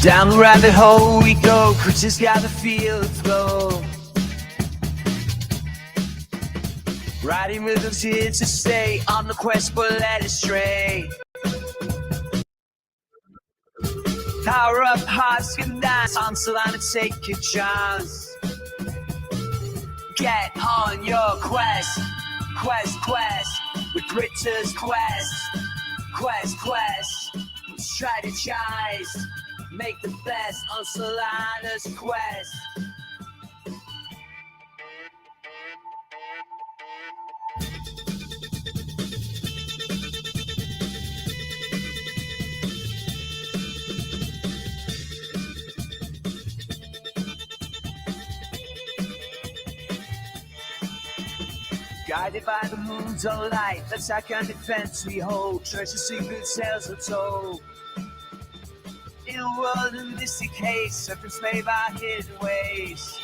Down the rabbit hole we go, creatures gotta feel the flow. Riding rhythms here to stay, on the quest but led astray. Power up, hearts can dance, on Solana take your chance. Get on your quest, quest, with Critters quest, strategize, make the best on Solana's quest. Guided by the moon's own light, that's our kind of defense we hold. Treasure secret tales are told. In a world in this decay, serpents made by hidden ways.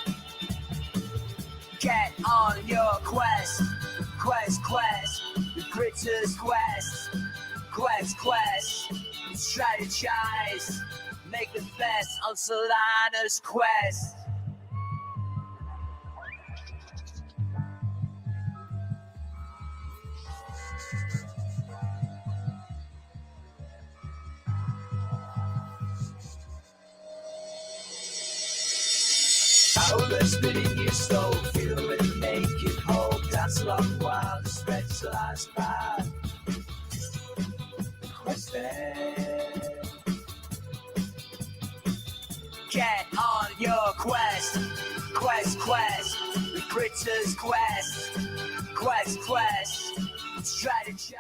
Get on your quest, the Critters quest, strategize, make the best on Solana's quest. Power spinning your soul, feel it and make it whole. Dance along while the specialized path. Quest it. Get on your quest, the Critters quest, strategize.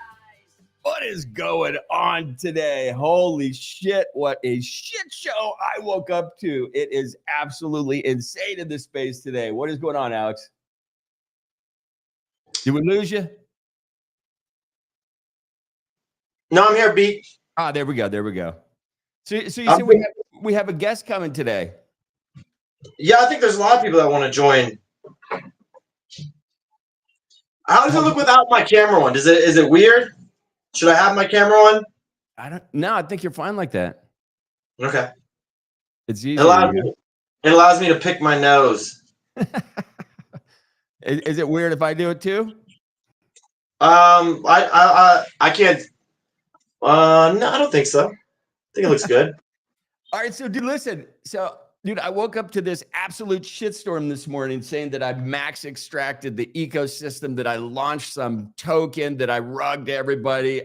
What is going on today? Holy shit, what a shit show I woke up to. It is absolutely insane in this space today. What is going on, Alex? Did we lose you? No, I'm here, B. Ah, there we go. So you said we have a guest coming today. Yeah, I think there's a lot of people that want to join. How does it look without my camera on? Is it weird? Should I have my camera on? I think you're fine like that. Okay. It's easy. It allows me to pick my nose. Is it weird if I do it too? I can't. No, I don't think so. I think it looks good. All right, so dude, listen. So, dude, I woke up to this absolute shitstorm this morning saying that I max extracted the ecosystem, that I launched some token, that I rugged everybody.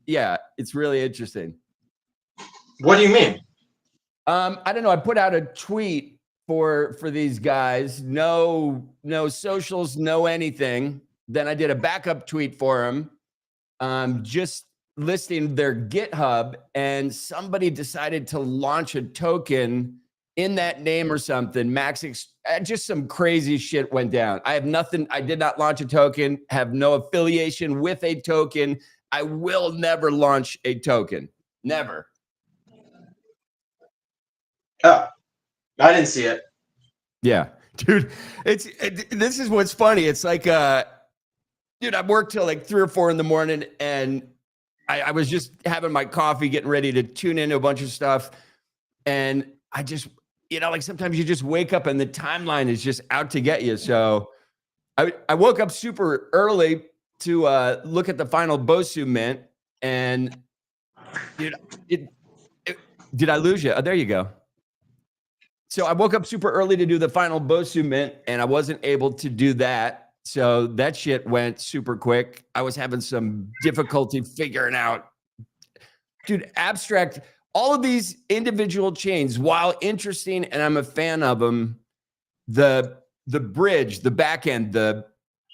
It's really interesting. What do you mean? I don't know. I put out a tweet for these guys. No socials, no anything. Then I did a backup tweet for them, just listing their GitHub, and somebody decided to launch a token in that name or something. Just some crazy shit went down. I have nothing. I did not launch a token, have no affiliation with a token. I will never launch a token. Never. Oh, I didn't see it. Yeah, dude, this is what's funny. It's like, dude, I worked till like 3 or 4 in the morning, and I was just having my coffee, getting ready to tune into a bunch of stuff. And I just, like sometimes you just wake up and the timeline is just out to get you. So I woke up super early to look at the final Bosu mint. And dude, did I lose you? Oh, there you go. So I woke up super early to do the final Bosu mint, and I wasn't able to do that. So that shit went super quick. I was having some difficulty figuring out, dude, Abstract, all of these individual chains, while interesting, and I'm a fan of them, the bridge, the back end, the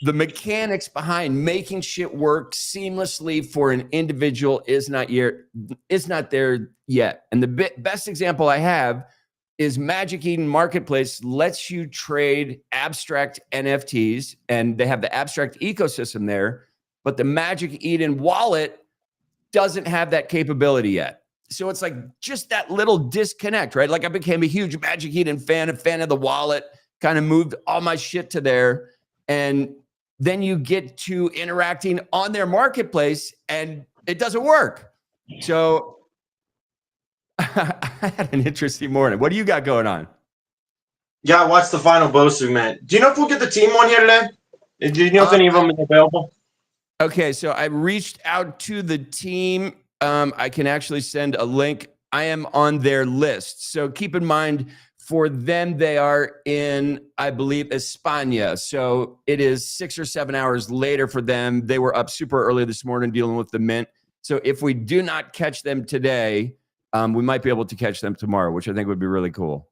mechanics behind making shit work seamlessly for an individual is not there yet. And the best example I have is Magic Eden Marketplace lets you trade abstract NFTs, and they have the abstract ecosystem there, but the Magic Eden wallet doesn't have that capability yet. So it's like just that little disconnect, right? Like I became a huge Magic Eden fan, a fan of the wallet, kind of moved all my shit to there. And then you get to interacting on their marketplace and it doesn't work. So I had an interesting morning. What do you got going on? Yeah, I watched the final Bosu, man. Do you know if we'll get the team on here today? Do you know if any of them is available? Okay, so I reached out to the team. I can actually send a link. I am on their list. So keep in mind, for them, they are in, I believe, España. So it is 6 or 7 hours later for them. They were up super early this morning dealing with the mint. So if we do not catch them today, we might be able to catch them tomorrow, which I think would be really cool.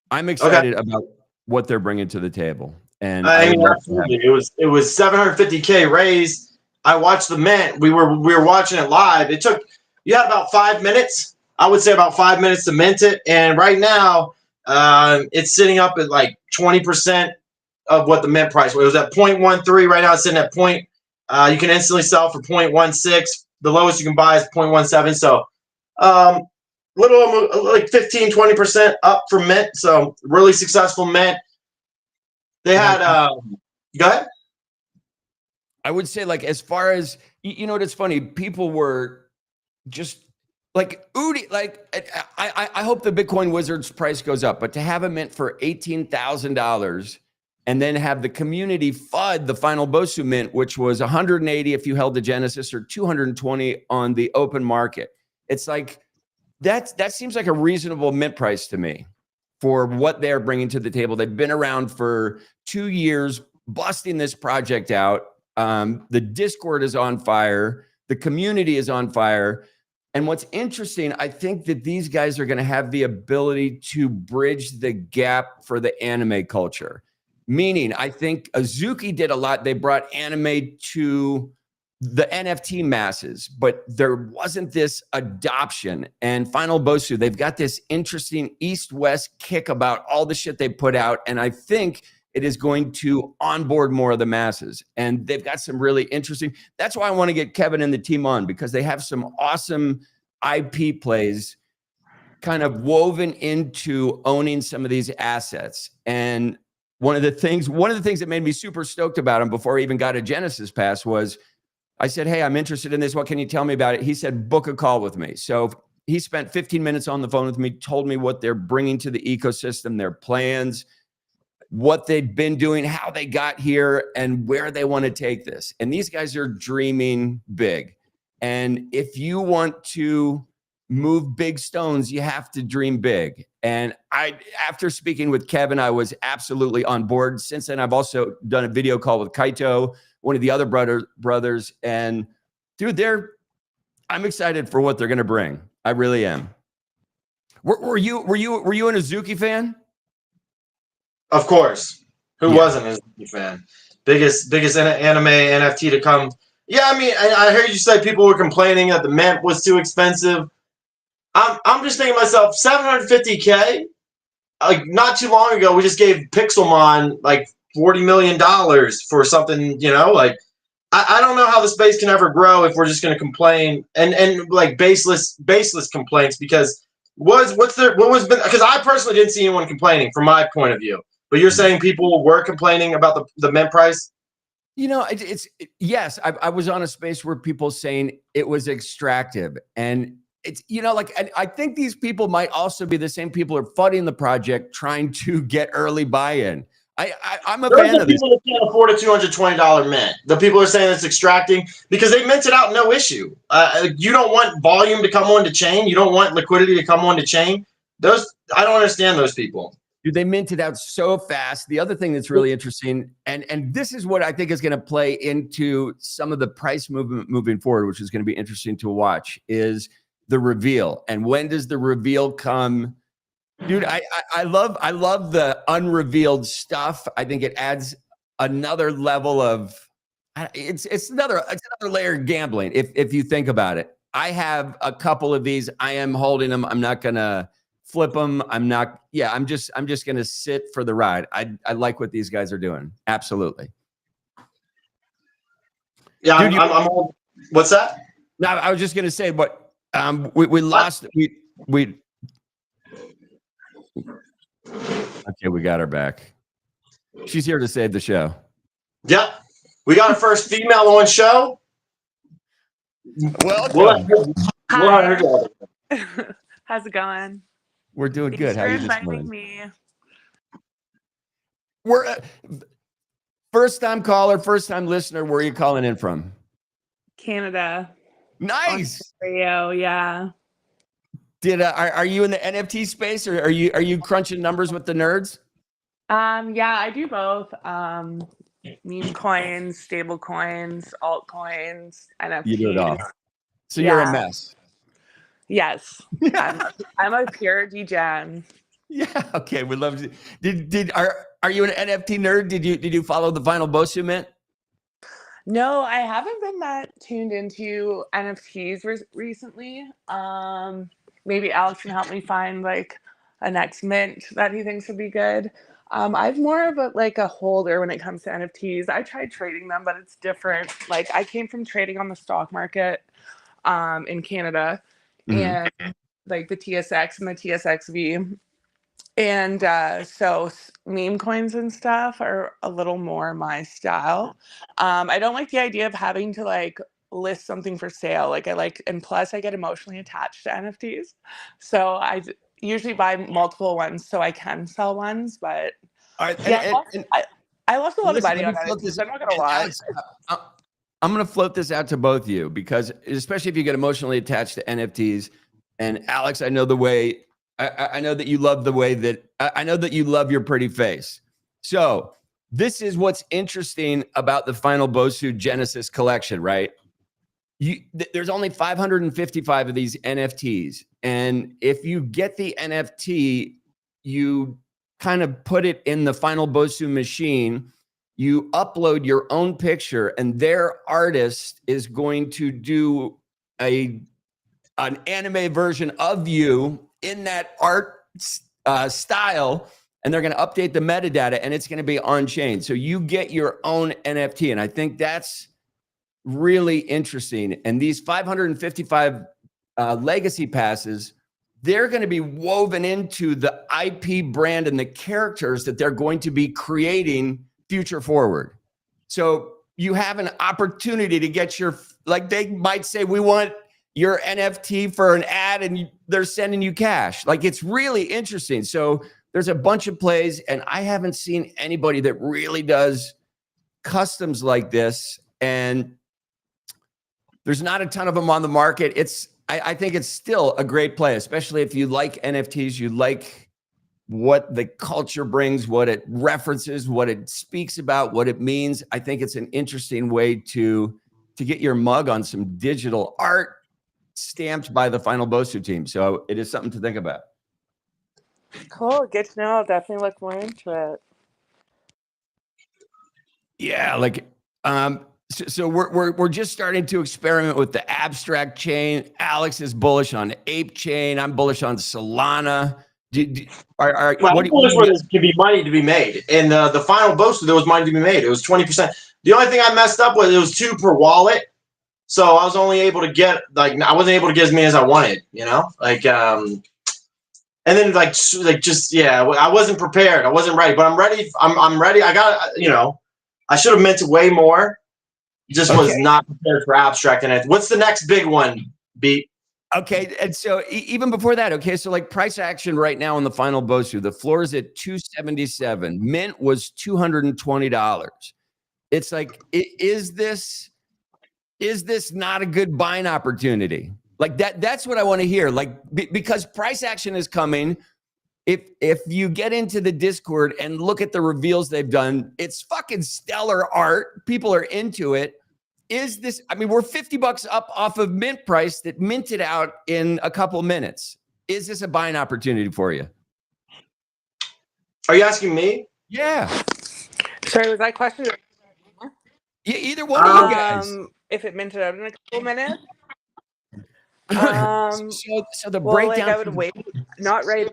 I'm excited about what they're bringing to the table. And I mean, absolutely. It was 750K raise. I watched the mint. We were watching it live. You had about 5 minutes. I would say about 5 minutes to mint it. And right now, it's sitting up at like 20% of what the mint price was. It was at 0.13. Right now it's sitting at point. You can instantly sell for 0.16. The lowest you can buy is 0.17. So little like 15-20% up for mint. So really successful mint. They had go ahead. I would say, like, as far as you know what, it's funny, people were just like Udi, like I hope the Bitcoin Wizards price goes up, but to have a mint for $18,000 and then have the community FUD the final Bosu mint, which was 180 if you held the Genesis or 220 on the open market. It's like that seems like a reasonable mint price to me for what they're bringing to the table. They've been around for 2 years, busting this project out. The Discord is on fire. The community is on fire. And what's interesting, I think that these guys are going to have the ability to bridge the gap for the anime culture. Meaning, I think Azuki did a lot. They brought anime to the NFT masses, but there wasn't this adoption. And Final Bosu, they've got this interesting east-west kick about all the shit they put out. And I think it is going to onboard more of the masses. And they've got some really interesting, that's why I want to get Kevin and the team on, because they have some awesome IP plays kind of woven into owning some of these assets. And one of the things that made me super stoked about him before I even got a Genesis pass was I said, hey, I'm interested in this. What can you tell me about it? He said, book a call with me. So he spent 15 minutes on the phone with me, told me what they're bringing to the ecosystem, their plans, what they've been doing, how they got here, and where they want to take this. And these guys are dreaming big. And if you want to move big stones, you have to dream big. And after speaking with Kevin, I was absolutely on board. Since then, I've also done a video call with Kaito, one of the other brothers. And dude, I'm excited for what they're going to bring. I really am. Were you an Azuki fan? Of course. Who wasn't a Azuki fan? Biggest anime NFT to come. Yeah, I mean, I heard you say people were complaining that the mint was too expensive. I'm just thinking to myself, 750K. Like not too long ago, we just gave Pixelmon like $40 million for something. You know, like I don't know how the space can ever grow if we're just going to complain and like baseless complaints. Because because I personally didn't see anyone complaining from my point of view. But you're saying people were complaining about the mint price? You know, yes, I was on a space where people saying it was extractive. And it's, you know, like, I think these people might also be the same people who are funding the project, trying to get early buy-in. I'm a fan of this. People that can't afford a $220 mint. The people are saying it's extracting because they minted out no issue. You don't want volume to come on to chain. You don't want liquidity to come on to chain. I don't understand those people. Dude, they minted out so fast. The other thing that's really interesting, and this is what I think is going to play into some of the price movement moving forward, which is going to be interesting to watch, is the reveal. And when does the reveal come? Dude, I love the unrevealed stuff. I think it adds another level of it's another layer of gambling if you think about it. I have a couple of these. I am holding them. I'm not gonna flip them. I'm just gonna sit for the ride. I like what these guys are doing. Absolutely. Yeah, dude, I'm what's that? No, I was just gonna say, but we lost. We okay, we got her back. She's here to save the show. Yep. We got our first female on show. Welcome. What? Hi. How's it going? We're doing Thanks good. How for are you this inviting morning? me. We're first time caller, first time listener. Where are you calling in from? Canada. Nice. Ontario, yeah. Did are you in the NFT space, or are you crunching numbers with the nerds? Yeah, I do both. Meme coins, stable coins, altcoins, NFTs. You do it all. So you're a Yeah. mess. Yes. I'm a pure degen. Yeah. Okay. We'd love to. Are you an NFT nerd? Did you follow the Final Bosu mint? No, I haven't been that tuned into NFTs recently. Maybe Alex can help me find like a next mint that he thinks would be good. I'm more of a holder when it comes to NFTs. I tried trading them, but it's different. Like I came from trading on the stock market in Canada and like the TSX and the TSXV. And so meme coins and stuff are a little more my style. I don't like the idea of having to like list something for sale. And plus I get emotionally attached to NFTs. So usually buy multiple ones so I can sell ones. But All right. yeah, I lost a lot of Listen, money let on me float NFTs. this. I'm not gonna And lie. Alex, I'm going to float this out to both of you, because especially if you get emotionally attached to NFTs. And Alex, I know the way. I know that you love the way that I know that you love your pretty face. So this is what's interesting about the Final Bosu Genesis collection, right? There's only 555 of these NFTs, and if you get the NFT, you kind of put it in the Final Bosu machine. You upload your own picture, and their artist is going to do an anime version of you in that art style, and they're going to update the metadata, and it's going to be on chain. So you get your own NFT, and I think that's really interesting. And these 555 legacy passes, they're going to be woven into the IP brand and the characters that they're going to be creating future forward. So you have an opportunity to get like they might say, we want your NFT for an ad, and they're sending you cash. Like, it's really interesting. So there's a bunch of plays, and I haven't seen anybody that really does customs like this. And there's not a ton of them on the market. I think it's still a great play, especially if you like NFTs, you like what the culture brings, what it references, what it speaks about, what it means. I think it's an interesting way to get your mug on some digital art stamped by the Final Bosu team. So it is something to think about. Cool, good to know. I'll definitely look more into it. Yeah, like so we're just starting to experiment with the abstract chain. Alex is bullish on Ape Chain. I'm bullish on Solana. I'm bullish where there could be money to be made. In the Final Bosu, there was money to be made. It was 20%. The only thing I messed up with, it was 2 per wallet. So I was only able to get, like, I wasn't able to get as many as I wanted, you know? Like, and then yeah, I wasn't prepared. I wasn't ready, but I'm ready. I'm ready. I got, I should have meant to way more. Just was not prepared for abstract. And what's the next big one, Beat? Okay, and so even before that, okay, so like price action right now on the Final Bosu, the floor is at $277. Mint was $220. It's like, is this not a good buying opportunity? Like that's what I want to hear. Like, because price action is coming. If you get into the Discord and look at the reveals they've done, it's fucking stellar art. People are into it. Is this, I mean, we're $50 up off of mint price that minted out in a couple minutes. Is this a buying opportunity for you? Are you asking me? Yeah. Sorry, was that question? Yeah, either one of you guys. If it minted out in a couple minutes. So the breakdown. I would wait, not right.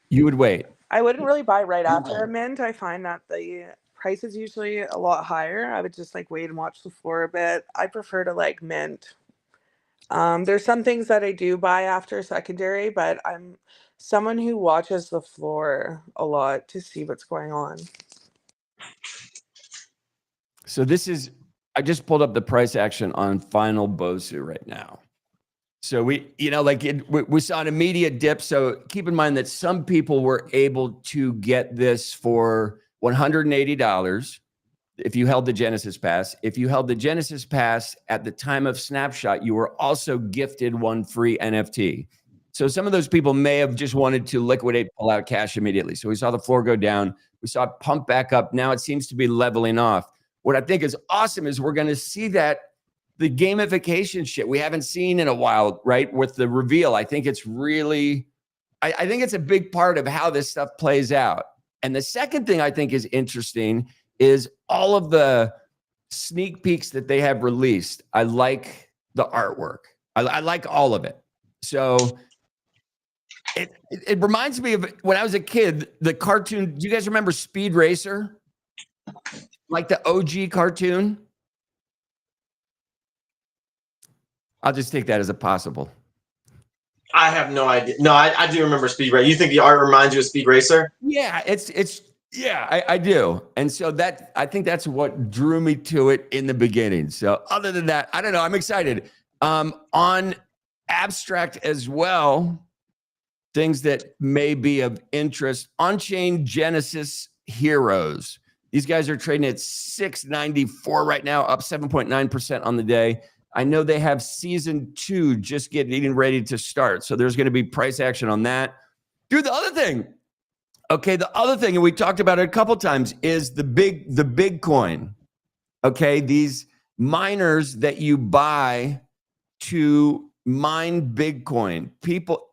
You would wait. I wouldn't really buy right after a mint. I find that the price is usually a lot higher. I would just like wait and watch the floor a bit. I prefer to like mint. There's some things that I do buy after secondary, but I'm someone who watches the floor a lot to see what's going on. So I just pulled up the price action on Final Bosu right now. So we saw an immediate dip. So keep in mind that some people were able to get this for $180 if you held the Genesis Pass. If you held the Genesis Pass at the time of snapshot, you were also gifted one free NFT. So some of those people may have just wanted to liquidate, pull out cash immediately. So we saw the floor go down. We saw it pump back up. Now it seems to be leveling off. What I think is awesome is we're going to see that the gamification shit we haven't seen in a while, right? With the reveal, I think it's really, I think it's a big part of how this stuff plays out. And the second thing I think is interesting is all of the sneak peeks that they have released. I like the artwork. I like all of it. So it reminds me of when I was a kid, the cartoon. Do you guys remember Speed Racer? Like the OG cartoon? I'll just take that as a possible. I have no idea. No, I do remember Speed Racer. You think the art reminds you of Speed Racer? Yeah, I do. And so I think that's what drew me to it in the beginning. So other than that, I don't know. I'm excited. On Abstract as well, things that may be of interest. On-chain Genesis Heroes. These guys are trading at $6.94 right now, up 7.9% on the day. I know they have season 2 just getting ready to start. So there's going to be price action on that. Dude, the other thing, and we talked about it a couple times, is the big coin. Okay, these miners that you buy to mine Bitcoin.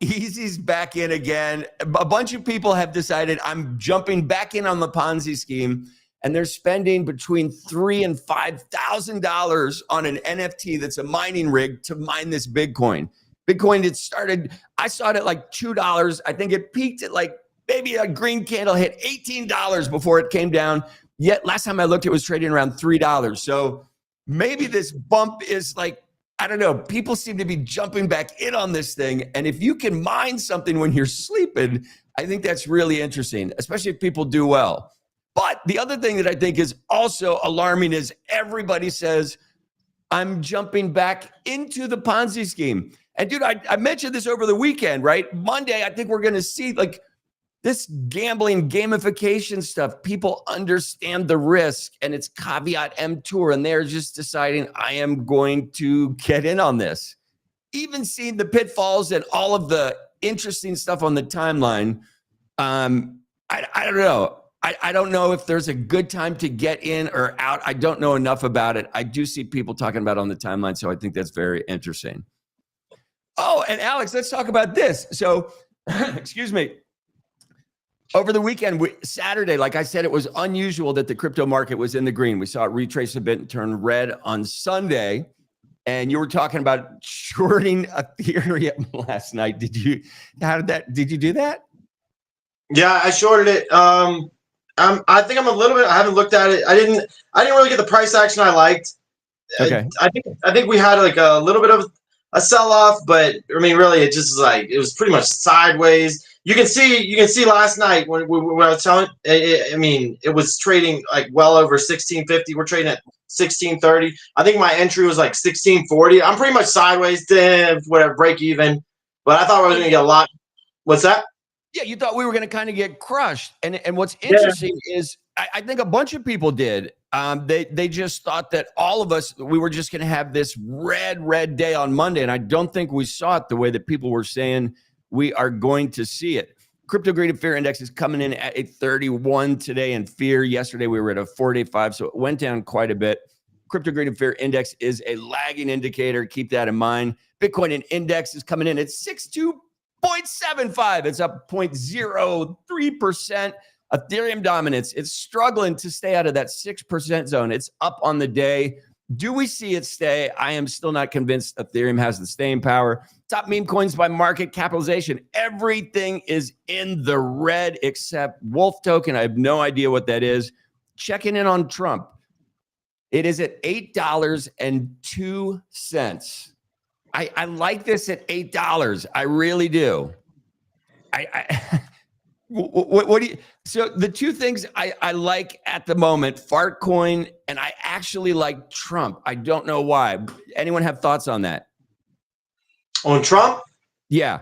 Easy's back in again. A bunch of people have decided I'm jumping back in on the Ponzi scheme. And they're spending between $3,000 and $5,000 on an NFT that's a mining rig to mine this Bitcoin. I saw it at like $2. I think it peaked at like maybe a green candle hit $18 before it came down. Yet last time I looked, it was trading around $3. So maybe this bump is like, I don't know. People seem to be jumping back in on this thing. And if you can mine something when you're sleeping, I think that's really interesting, especially if people do well. But the other thing that I think is also alarming is everybody says, I'm jumping back into the Ponzi scheme. And dude, I mentioned this over the weekend, right? Monday, I think we're going to see like this gambling gamification stuff. People understand the risk and it's caveat emptor, and they're just deciding, I am going to get in on this. Even seeing the pitfalls and all of the interesting stuff on the timeline. I don't know. I don't know if there's a good time to get in or out. I don't know enough about it. I do see people talking about it on the timeline, so I think that's very interesting. Oh, and Alex, let's talk about this. So, excuse me. Over the weekend, Saturday, like I said, it was unusual that the crypto market was in the green. We saw it retrace a bit and turn red on Sunday. And you were talking about shorting Ethereum last night. Did you do that? Yeah, I shorted it. I think I'm a little bit. I haven't looked at it. I didn't really get the price action I liked. Okay. I think we had like a little bit of a sell off, but I mean, really, it just like it was pretty much sideways. You can see last night when I was telling. I mean, it was trading like well over 1650. We're trading at 1630. I think my entry was like 1640. I'm pretty much sideways, whatever, break even. But I thought I was going to get a lot. What's that? Yeah, you thought we were going to kind of get crushed. And what's interesting is I think a bunch of people did. They just thought that all of us, we were just going to have this red day on Monday. And I don't think we saw it the way that people were saying we are going to see it. Crypto Graded Fear Index is coming in at a 31 today, and fear yesterday we were at a 485, so it went down quite a bit. Crypto Graded Fear Index is a lagging indicator. Keep that in mind. Bitcoin and index is coming in at 62.75. It's up 0.03%. Ethereum dominance, it's struggling to stay out of that 6% zone. It's up on the day. Do we see it stay? I am still not convinced Ethereum has the staying power. Top meme coins by market capitalization. Everything is in the red except Wolf Token. I have no idea what that is. Checking in on Trump. It is at $8.02. I like this at $8. I really do. What do you? So the two things I like at the moment, Fartcoin, and I actually like Trump. I don't know why. Anyone have thoughts on that? On Trump? Yeah.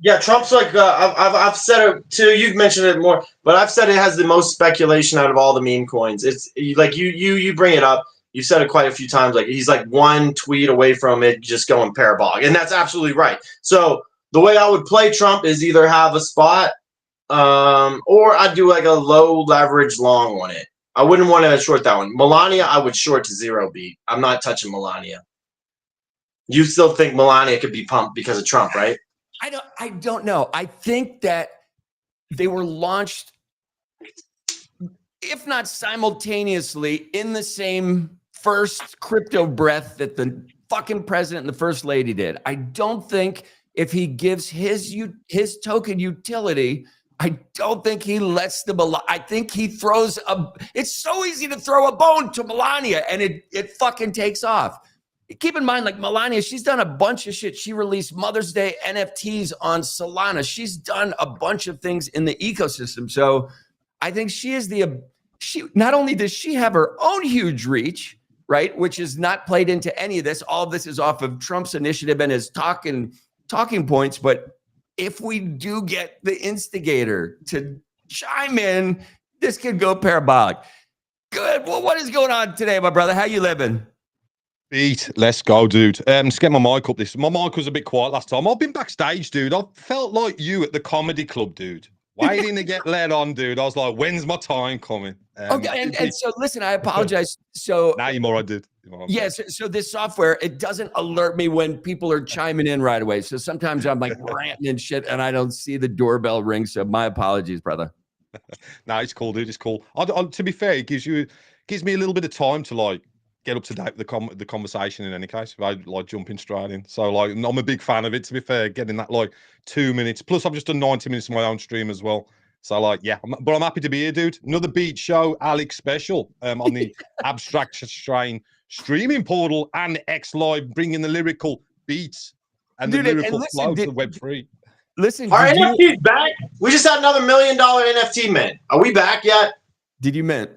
Yeah, Trump's like I've said it too. You've mentioned it more, but I've said it has the most speculation out of all the meme coins. It's like you bring it up. You've said it quite a few times. Like he's like one tweet away from it just going parabolic, and that's absolutely right. So the way I would play Trump is either have a spot, or I'd do like a low leverage long on it. I wouldn't want to short that one. Melania, I would short to 0 beat. I'm not touching Melania. You still think Melania could be pumped because of Trump, right? I don't know. I think that they were launched, if not simultaneously, in the same first crypto breath that the fucking president and the first lady did. I don't think if he gives his token utility, I don't think he lets the I think he throws it's so easy to throw a bone to Melania and it fucking takes off. Keep in mind, like Melania, she's done a bunch of shit. She released Mother's Day NFTs on Solana. She's done a bunch of things in the ecosystem. So I think she is she not only does she have her own huge reach, right, which is not played into any of this. All of this is off of Trump's initiative and his talking points. But if we do get the instigator to chime in, this could go parabolic. Good. Well, what is going on today, my brother? How you living? Beat, let's go, dude. Just get my mic up. My mic was a bit quiet last time. I've been backstage, dude. I felt like you at the comedy club, dude. Waiting to get led on, dude. I was like, when's my time coming? Okay, and so listen, I apologize. So now you're more I did. Yes, so this software, it doesn't alert me when people are chiming in right away. So sometimes I'm like ranting and shit and I don't see the doorbell ring. So my apologies, brother. No, it's cool, dude. It's cool. To be fair, it gives me a little bit of time to like get up to date with the conversation in any case. I like jumping straight in. So like I'm a big fan of it, to be fair, getting that like 2 minutes. Plus I've just done 90 minutes of my own stream as well. So like, yeah, but I'm happy to be here, dude. Another Beat Show, Alex special on the Abstract Strain streaming portal and X Live, bringing the lyrical beats and the lyrical flow to the Web3. Listen, our NFT's back. We just had another $1 million NFT mint. Are we back yet? Did you mint?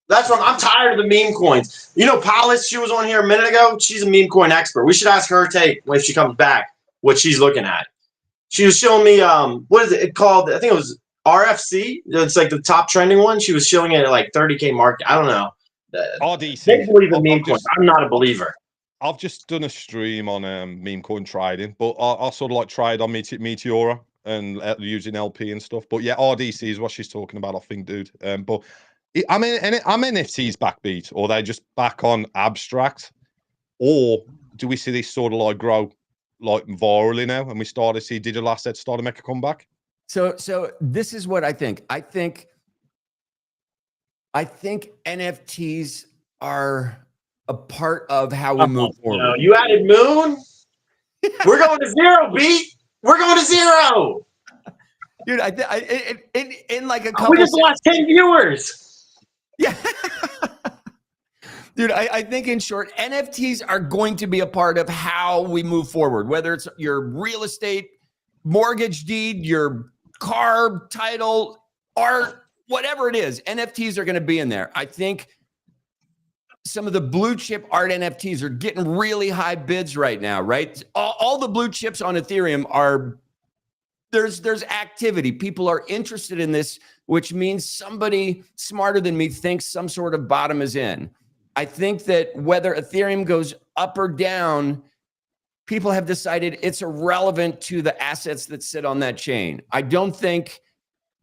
That's what I'm tired of the meme coins. You know, Palis, she was on here a minute ago. She's a meme coin expert. We should ask her take when she comes back what she's looking at. She was showing me what is it called? I think it was RFC. It's like the top trending one. She was showing it at like 30K market. I don't know. RDC. They believe in meme coins. I'm not a believer. I've just done a stream on meme coin trading, but I sort of like tried on Meteora and using LP and stuff. But yeah, RDC is what she's talking about, I think, dude. But I'm NFTs backbeat, or they just back on Abstract, or do we see this sort of like grow like virally now, and we start to see digital assets start to make a comeback? So this is what I think. I think NFTs are a part of how we move forward. You added Moon. We're going to 0, Beat. We're going to 0. Dude, in like a couple. We just lost 10 viewers. Yeah. Dude, I think in short, NFTs are going to be a part of how we move forward, whether it's your real estate, mortgage deed, your car title, art, whatever it is, NFTs are going to be in there. I think some of the blue chip art NFTs are getting really high bids right now, right? All the blue chips on Ethereum are, there's activity. People are interested in this, which means somebody smarter than me thinks some sort of bottom is in. I think that whether Ethereum goes up or down, people have decided it's irrelevant to the assets that sit on that chain. I don't think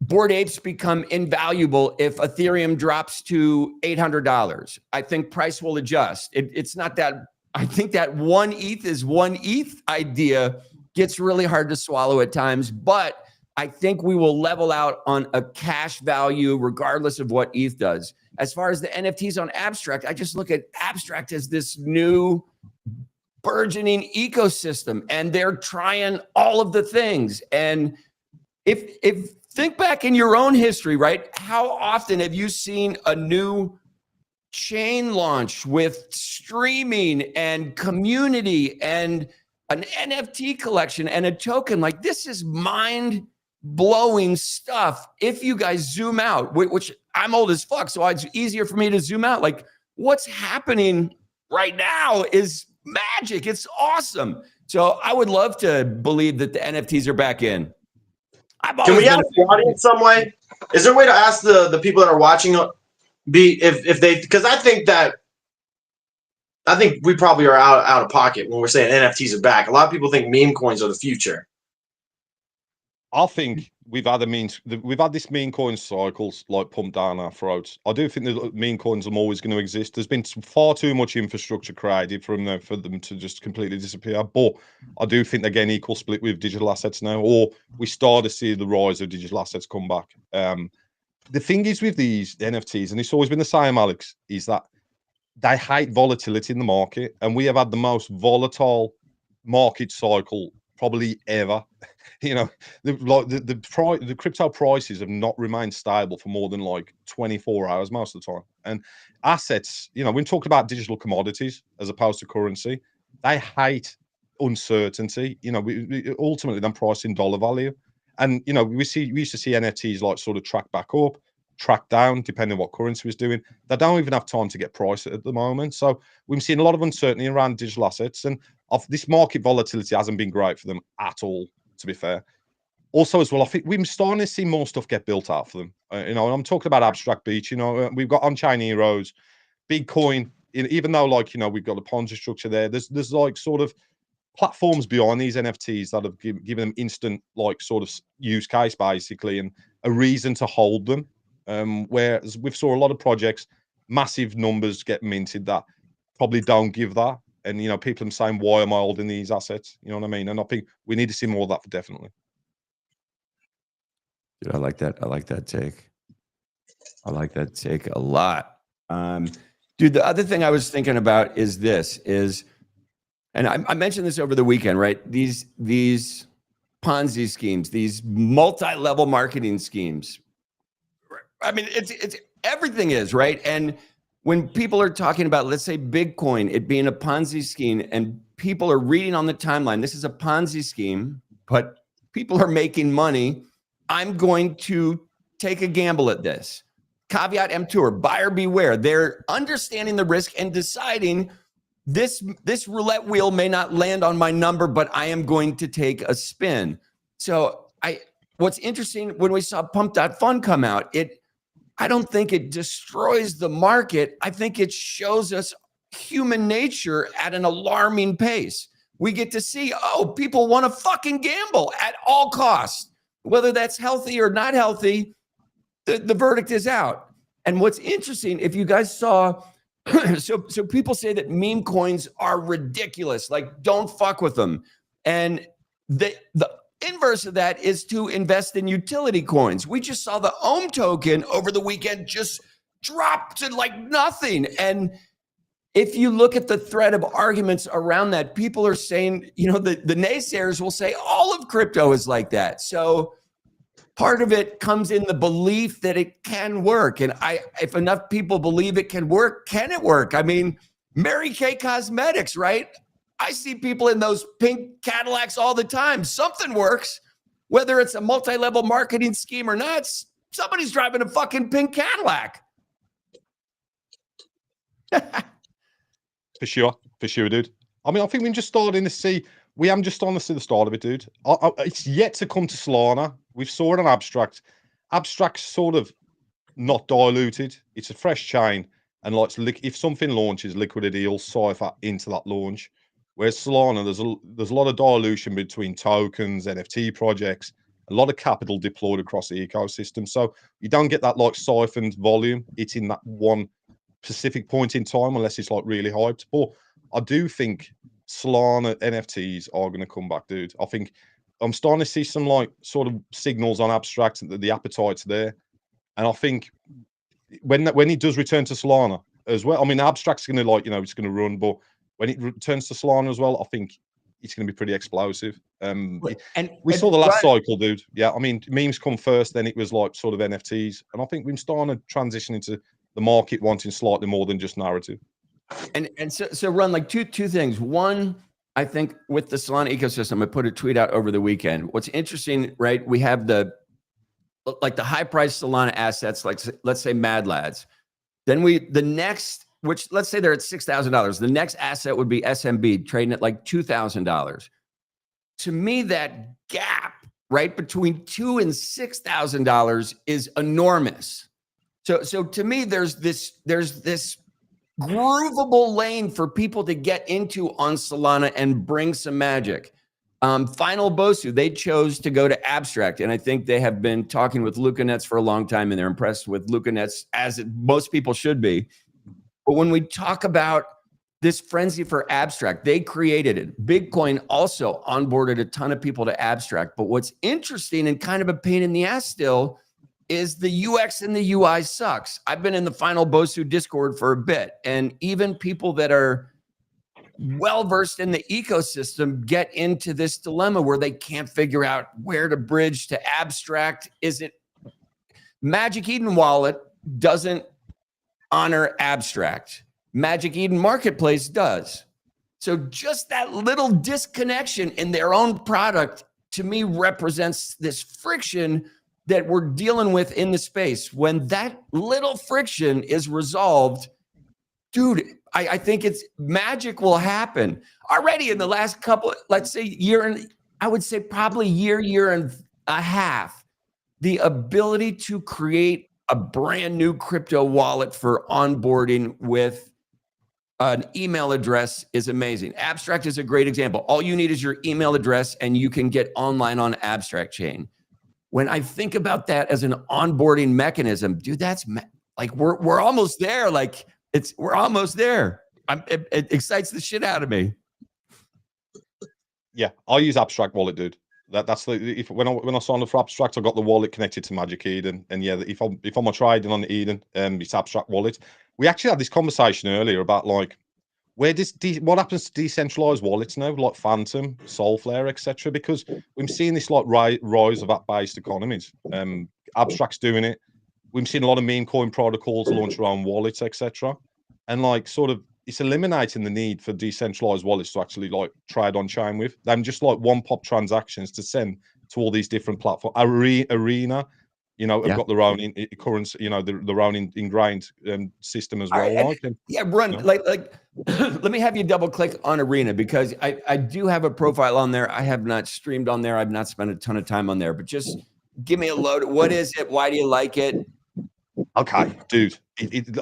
Bored Apes become invaluable if Ethereum drops to $800. I think price will adjust. It's not that. I think that one ETH is one ETH idea gets really hard to swallow at times, but I think we will level out on a cash value regardless of what ETH does. As far as the NFTs on Abstract, I just look at Abstract as this new burgeoning ecosystem, and they're trying all of the things. And if think back in your own history, right? How often have you seen a new chain launch with streaming and community and an NFT collection and a token? Like, this is mind-blowing stuff. If you guys zoom out, which I'm old as fuck, so it's easier for me to zoom out. Like, what's happening right now is magic. It's awesome. So I would love to believe that the NFTs are back in. Can we ask the audience some way? Is there a way to ask the people that are watching if they, because I think we probably are out of pocket when we're saying NFTs are back. A lot of people think meme coins are the future. I think we've had this meme coin cycles like pumped down our throats. I do think the meme coins are always going to exist. There's been far too much infrastructure created for them to just completely disappear. But I do think they're getting equal split with digital assets now, or we start to see the rise of digital assets come back. The thing is with these NFTs, and it's always been the same, Alex, is that they hate volatility in the market, and we have had the most volatile market cycle probably ever. You know, the crypto prices have not remained stable for more than like 24 hours most of the time. And assets, you know, when talking about digital commodities as opposed to currency, they hate uncertainty. You know, we ultimately then price in dollar value. And you know, we used to see NFTs like sort of track back up, track down, depending on what currency was doing. They don't even have time to get priced at the moment. So we've seen a lot of uncertainty around digital assets, and this market volatility hasn't been great for them at all, to be fair. Also, as well, I think we're starting to see more stuff get built out for them. You know, and I'm talking about Abstract Beach. You know, we've got On-Chain Heroes, Bitcoin. Even though, like, you know, we've got the Ponzi structure there. There's like sort of platforms behind these NFTs that have given them instant, like, sort of use case basically, and a reason to hold them. Whereas we've saw a lot of projects, massive numbers get minted that probably don't give that. And, you know, people are saying, why am I holding these assets? You know what I mean? And I think we need to see more of that for definitely. Dude, I like that. I like that take. I like that take a lot. Dude, the other thing I was thinking about is and I mentioned this over the weekend, right? These Ponzi schemes, these multi-level marketing schemes. I mean, it's everything is, right? And when people are talking about, let's say, Bitcoin, it being a Ponzi scheme, and people are reading on the timeline, this is a Ponzi scheme, but people are making money. I'm going to take a gamble at this. Caveat emptor, buyer beware. They're understanding the risk and deciding this roulette wheel may not land on my number, but I am going to take a spin. So what's interesting, when we saw Pump.Fund come out, I don't think it destroys the market. I think it shows us human nature at an alarming pace. We get to see, people want to fucking gamble at all costs. Whether that's healthy or not healthy, the verdict is out. And what's interesting, if you guys saw, so people say that meme coins are ridiculous, like don't fuck with them. And the inverse of that is to invest in utility coins. We just saw the Ohm token over the weekend just drop to like nothing. And if you look at the thread of arguments around that, people are saying, you know, the naysayers will say all of crypto is like that. So part of it comes in the belief that it can work. And if enough people believe it can work, can it work? I mean, Mary Kay Cosmetics, right? I see people in those pink Cadillacs all the time. Something works, whether it's a multi-level marketing scheme or not. Somebody's driving a fucking pink Cadillac. For sure, dude. I mean, I think we're just starting to see. We haven't just starting to see the start of it, dude. It's yet to come to Solana. We've saw it on Abstract. Abstract's sort of not diluted. It's a fresh chain, and like if something launches, liquidity will cipher into that launch. Whereas Solana, there's a lot of dilution between tokens, NFT projects, a lot of capital deployed across the ecosystem. So you don't get that like siphoned volume. It's in that one specific point in time, unless it's like really hyped. But I do think Solana NFTs are going to come back, dude. I think I'm starting to see some like sort of signals on Abstract that the appetite's there. And I think when it does return to Solana as well, I mean, Abstract's going to like, you know, it's going to run, but when it returns to Solana as well, I think it's going to be pretty explosive. And we saw the last cycle, dude. Yeah, I mean, memes come first, then it was like sort of NFTs. And I think we're starting to transition into the market wanting slightly more than just narrative. And so Ron, like two things. One, I think with the Solana ecosystem, I put a tweet out over the weekend. What's interesting, right? We have the high price Solana assets, like let's say Mad Lads. Then the next, which let's say they're at $6,000. The next asset would be SMB trading at like $2,000. to me, that gap right between $2,000 and $6,000 is enormous. So to me, there's this groovable lane for people to get into on Solana and bring some magic. Final Bosu, they chose to go to Abstract, and I think they have been talking with Luca Nets for a long time, and they're impressed with Luca Nets, as most people should be. But when we talk about this frenzy for Abstract, they created it. Bitcoin also onboarded a ton of people to Abstract. But what's interesting and kind of a pain in the ass still is the UX and the UI sucks. I've been in the Final Bosu Discord for a bit, and even people that are well-versed in the ecosystem get into this dilemma where they can't figure out where to bridge to Abstract. Is it Magic Eden Wallet doesn't honor Abstract. Magic Eden Marketplace does. So just that little disconnection in their own product, to me, represents this friction that we're dealing with in the space. When that little friction is resolved, dude, I think it's magic will happen. Already in the last couple, let's say year, and I would say probably year and a half, the ability to create a brand new crypto wallet for onboarding with an email address is amazing. Abstract is a great example. All you need is your email address and you can get online on Abstract Chain. When I think about that as an onboarding mechanism, dude, that's like we're almost there. Like we're almost there. It excites the shit out of me. Yeah, I use Abstract Wallet, dude. That's the when I signed up for Abstract, I got the wallet connected to Magic Eden, and yeah, if I'm trading on Eden, it's Abstract Wallet. We actually had this conversation earlier about like where what happens to decentralized wallets now, like Phantom, Soulflare, etc. Because we've seen this like rise of app-based economies. Abstract's doing it. We've seen a lot of meme coin protocols launch their own wallets, etc. And like sort of it's eliminating the need for decentralized wallets to actually like trade on chain with them, just like one pop transactions to send to all these different platforms. Arena, you know, have got their own currency, you know, their own ingrained system as well. Run like let me have you double click on Arena, because I do have a profile on there. I have not streamed on there. I've not spent a ton of time on there, but just give me a load. What is it? Why do you like it? Okay, dude,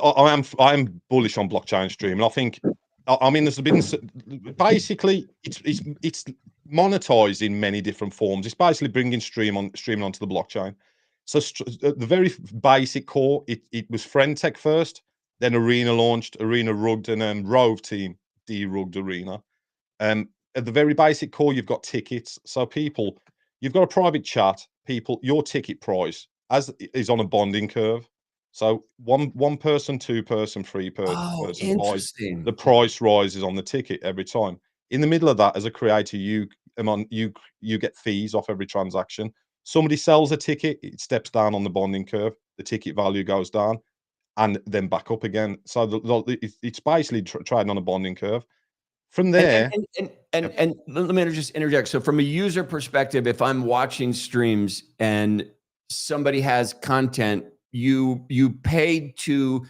I am bullish on blockchain streaming. I think, I mean, there's been basically it's monetized in many different forms. It's basically bringing streaming onto the blockchain. So the very basic core, it was Friendtech first, then Arena launched, Arena rugged, and Rove team derugged Arena. At the very basic core, you've got tickets. So you've got a private chat. Your ticket price is on a bonding curve. So one person, 2 person, 3 person. Oh, interesting. The price rises on the ticket every time. In the middle of that, as a creator, you get fees off every transaction. Somebody sells a ticket, it steps down on the bonding curve. The ticket value goes down, and then back up again. So it's basically trading on a bonding curve. From there, and let me just interject. So from a user perspective, if I'm watching streams and somebody has content, you pay to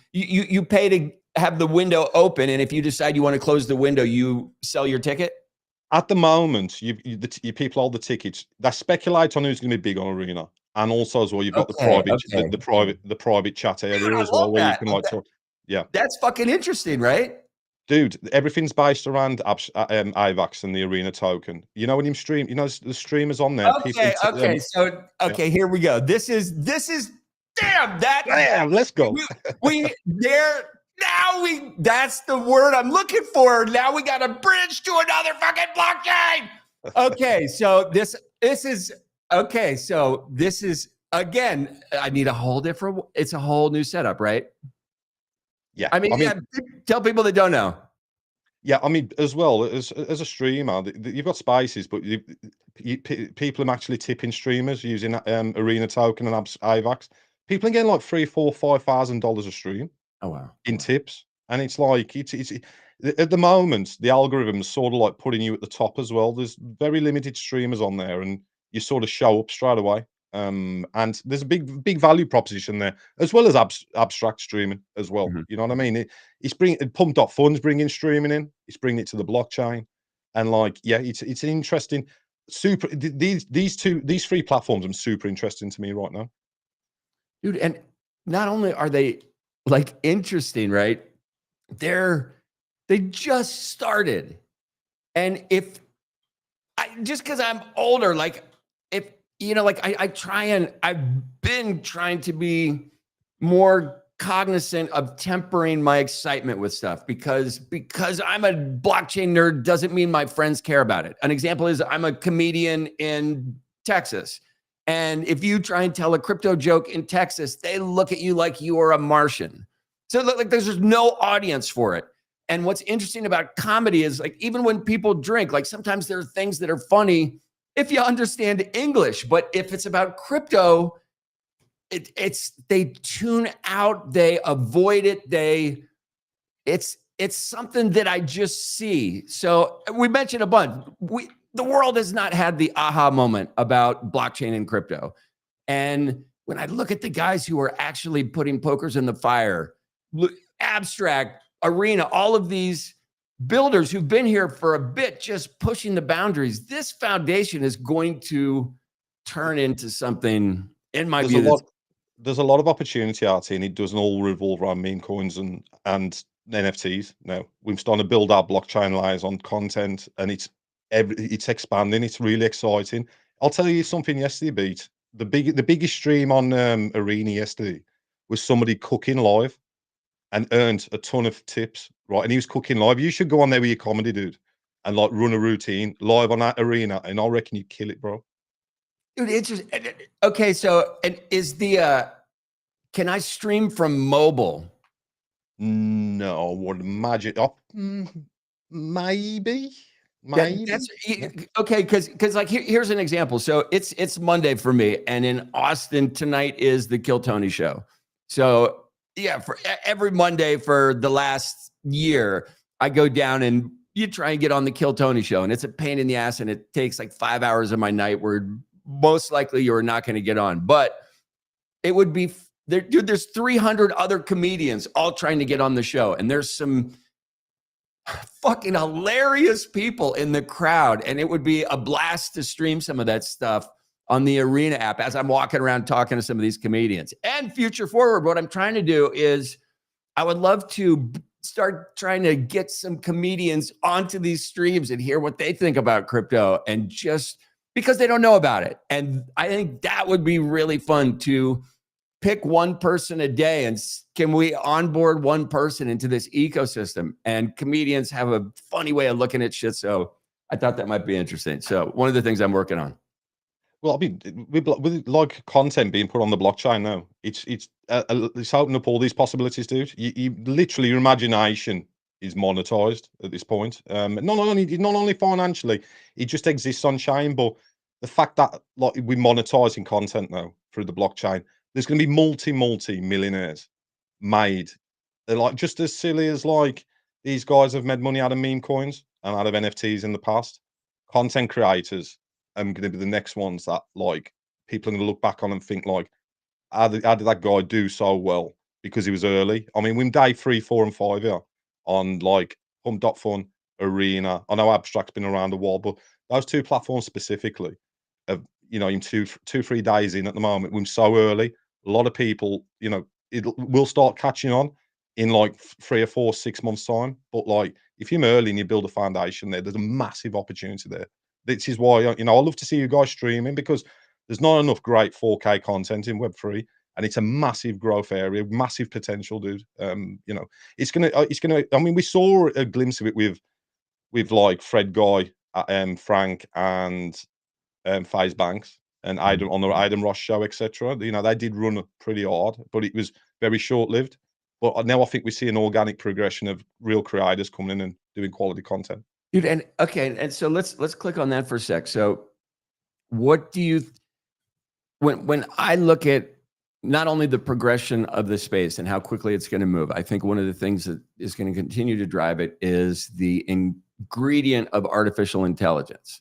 have the window open, and if you decide you want to close the window, you sell your ticket. At the moment, you people hold the tickets. They speculate on who's going to be big on Arena, and also as well, you've got the private chat area as well, where you can like talk. Yeah, that's fucking interesting, right? Dude, everything's based around AVAX and the Arena token. You know when you stream, you know the streamers on there. Here we go. This is damn. Let's go. That's the word I'm looking for. Now we got a bridge to another fucking blockchain. Okay, so this is again, I need a whole different, it's a whole new setup, right? Yeah. I mean tell people that don't know. Yeah, I mean, as well as a streamer, you've got spaces, but people are actually tipping streamers using Arena token and AVAX. People are getting like $3,000, $4,000, $5,000 a stream. Oh wow! In tips, and it's like it's at the moment the algorithm's sort of like putting you at the top as well. There's very limited streamers on there, and you sort of show up straight away. And there's a big value proposition there, as well as abstract streaming as well. Mm-hmm. You know what I mean? It's bringing Pumped.Funds bringing streaming in. It's bringing it to the blockchain, and like it's an interesting. these three platforms are super interesting to me right now. Dude, and not only are they like interesting, right? They just started. And if just because I'm older, like if like I've been trying to be more cognizant of tempering my excitement with stuff because I'm a blockchain nerd doesn't mean my friends care about it. An example is I'm a comedian in Texas. And if you try and tell a crypto joke in Texas, they look at you like you are a Martian. So like there's just no audience for it. And what's interesting about comedy is like, even when people drink, like sometimes there are things that are funny if you understand English, but if it's about crypto, they tune out, they avoid it. It's something that I just see. So we mentioned a bunch. The world has not had the aha moment about blockchain and crypto. And when I look at the guys who are actually putting pokers in the fire, Abstract, Arena, all of these builders who've been here for a bit, just pushing the boundaries, this foundation is going to turn into something, in my view. There's a lot of opportunity out here, and it doesn't all revolve around meme coins and NFTs. No, we're starting to build our blockchain layers on content, and it's expanding. It's really exciting. I'll tell you something yesterday, Beat. The biggest stream on Arena yesterday was somebody cooking live and earned a ton of tips, right? And he was cooking live. You should go on there with your comedy, dude, and like run a routine live on that Arena, and I reckon you kill it, bro. Dude, it's just okay. So, and is can I stream from mobile? No, I would imagine. Oh, maybe. Okay, because like here's an example. So it's Monday for me, and in Austin tonight is the Kill Tony show. So yeah, for every Monday for the last year, I go down and you try and get on the Kill Tony show, and it's a pain in the ass, and it takes like 5 hours of my night where most likely you're not going to get on. But it would be there, dude. There's 300 other comedians all trying to get on the show, and there's some fucking hilarious people in the crowd, and it would be a blast to stream some of that stuff on the Arena app as I'm walking around talking to some of these comedians. And future forward, what I'm trying to do is I would love to start trying to get some comedians onto these streams and hear what they think about crypto, and just because they don't know about it. And I think that would be really fun to pick one person a day, and can we onboard one person into this ecosystem? And comedians have a funny way of looking at shit. So I thought that might be interesting. So one of the things I'm working on. Well, I mean, with like content being put on the blockchain now, it's opening up all these possibilities, dude. You literally, your imagination is monetized at this point. Not only financially, it just exists on chain, but the fact that like we're monetizing content now through the blockchain, there's going to be multi millionaires made. They're like just as silly as like these guys have made money out of meme coins and out of NFTs in the past. Content creators are going to be the next ones that like people are going to look back on and think like, how did that guy do so well because he was early? I mean, we're day 3, 4, and 5 here on like Hump.Fun, Arena. I know Abstract's been around a while, but those two platforms specifically have, in 2-3 days in at the moment, we're so early. A lot of people, it will start catching on in like 3 or 4, 6 months time. But like, if you're early and you build a foundation there's a massive opportunity there. This is why, I love to see you guys streaming, because there's not enough great 4K content in Web3, and it's a massive growth area, massive potential, dude. It's gonna. I mean, we saw a glimpse of it with like Fred Guy, Frank, and FaZe Banks, and Adam on the Adam Ross show, etc. They did run pretty hard, but it was very short-lived. But now I think we see an organic progression of real creators coming in and doing quality content. Dude, and so let's click on that for a sec. So what do you when I look at not only the progression of the space and how quickly it's going to move, I think one of the things that is going to continue to drive it is the ingredient of artificial intelligence.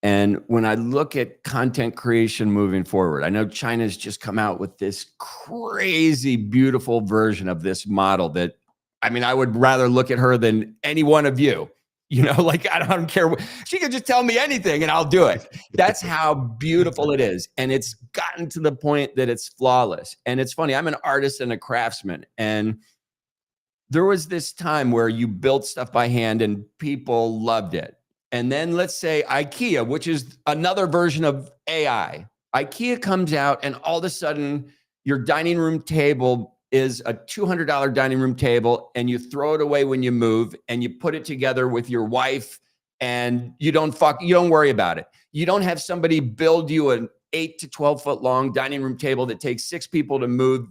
And when I look at content creation moving forward, I know China's just come out with this crazy, beautiful version of this model that, I mean, I would rather look at her than any one of you. You know, like I don't care. She could just tell me anything and I'll do it. That's how beautiful it is. And it's gotten to the point that it's flawless. And it's funny, I'm an artist and a craftsman. And there was this time where you built stuff by hand and people loved it. And then let's say IKEA, which is another version of AI. IKEA comes out and all of a sudden your dining room table is a $200 dining room table and you throw it away when you move and you put it together with your wife and you don't worry about it. You don't have somebody build you an 8 to 12 foot long dining room table that takes 6 people to move.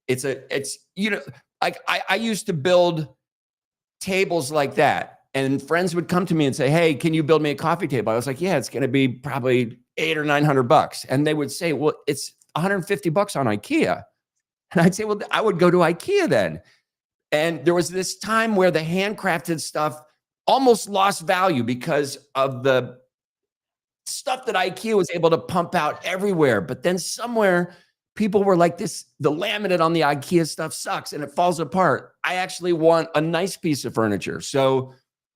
It's like I used to build tables like that and friends would come to me and say, hey, can you build me a coffee table? I was like, yeah, it's going to be probably $800 or $900. And they would say, well, it's $150 on IKEA. And I'd say, well, I would go to IKEA then. And there was this time where the handcrafted stuff almost lost value because of the stuff that IKEA was able to pump out everywhere. But then somewhere people were like, the laminate on the IKEA stuff sucks and it falls apart. I actually want a nice piece of furniture. So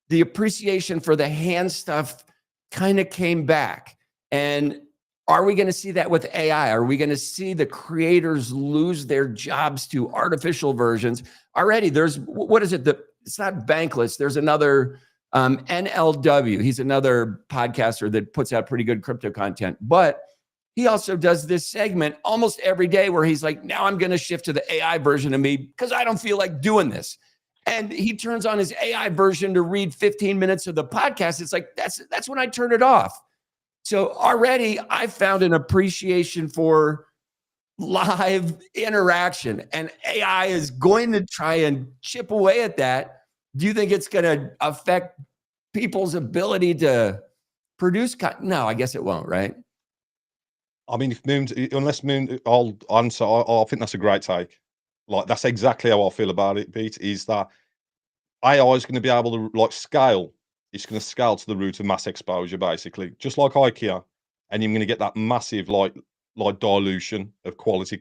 the appreciation for the hand stuff kind of came back. And are we going to see that with AI? Are we going to see the creators lose their jobs to artificial versions? Already, there's, what is it? It's not Bankless. There's another NLW. He's another podcaster that puts out pretty good crypto content. But he also does this segment almost every day where he's like, now I'm going to shift to the AI version of me because I don't feel like doing this. And he turns on his AI version to read 15 minutes of the podcast. It's like, that's when I turn it off. So already I found an appreciation for live interaction and AI is going to try and chip away at that. Do you think it's going to affect people's ability to produce content? No, I guess it won't, right? I mean, unless Moon, I'll answer. I think that's a great take. Like, that's exactly how I feel about it, Pete, is that AI is going to be able to like scale. It's going to scale to the root of mass exposure, basically, just like IKEA, and you're going to get that massive like dilution of quality,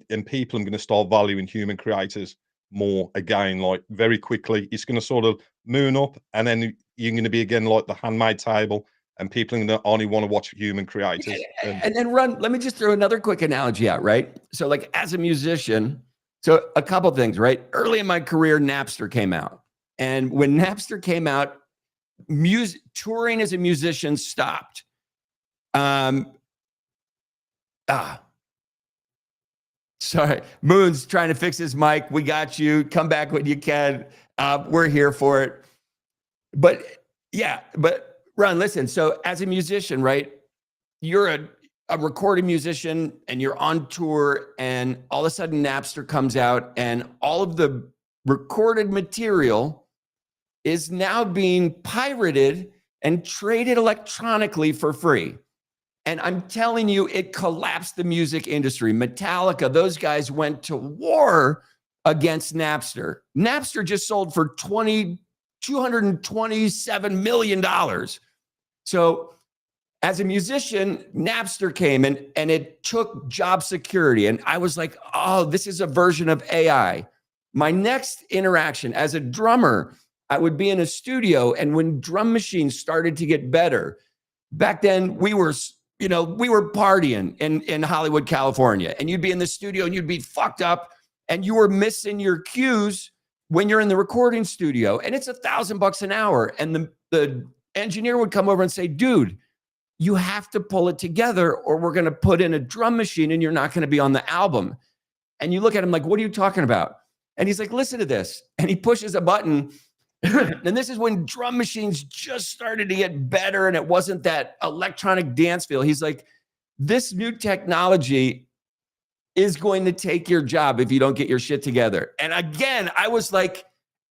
and people are going to start valuing human creators more again, like very quickly. It's going to sort of moon up, and then you're going to be again like the handmade table, and people are going to only want to watch human creators. And then let me just throw another quick analogy out, right? So like as a musician, so a couple things, right? Early in my career, Napster came out, and when Napster came out, touring as a musician stopped. Sorry, Moon's trying to fix his mic. We got you. Come back when you can. We're here for it. But Ron, listen. So as a musician, right? You're a recording musician and you're on tour, and all of a sudden Napster comes out, and all of the recorded material is now being pirated and traded electronically for free. And I'm telling you, it collapsed the music industry. Metallica, those guys went to war against Napster. Napster just sold for $227 million. So as a musician, Napster came and it took job security. And I was like, oh, this is a version of AI. My next interaction as a drummer, I would be in a studio, and when drum machines started to get better, back then we were partying in Hollywood, California, and you'd be in the studio and you'd be fucked up and you were missing your cues when you're in the recording studio, and it's $1,000 an hour. And the engineer would come over and say, dude, you have to pull it together or we're going to put in a drum machine and you're not going to be on the album. And you look at him like, what are you talking about? And he's like, listen to this. And he pushes a button. And this is when drum machines just started to get better and it wasn't that electronic dance feel. He's like, this new technology is going to take your job if you don't get your shit together. And again, I was like,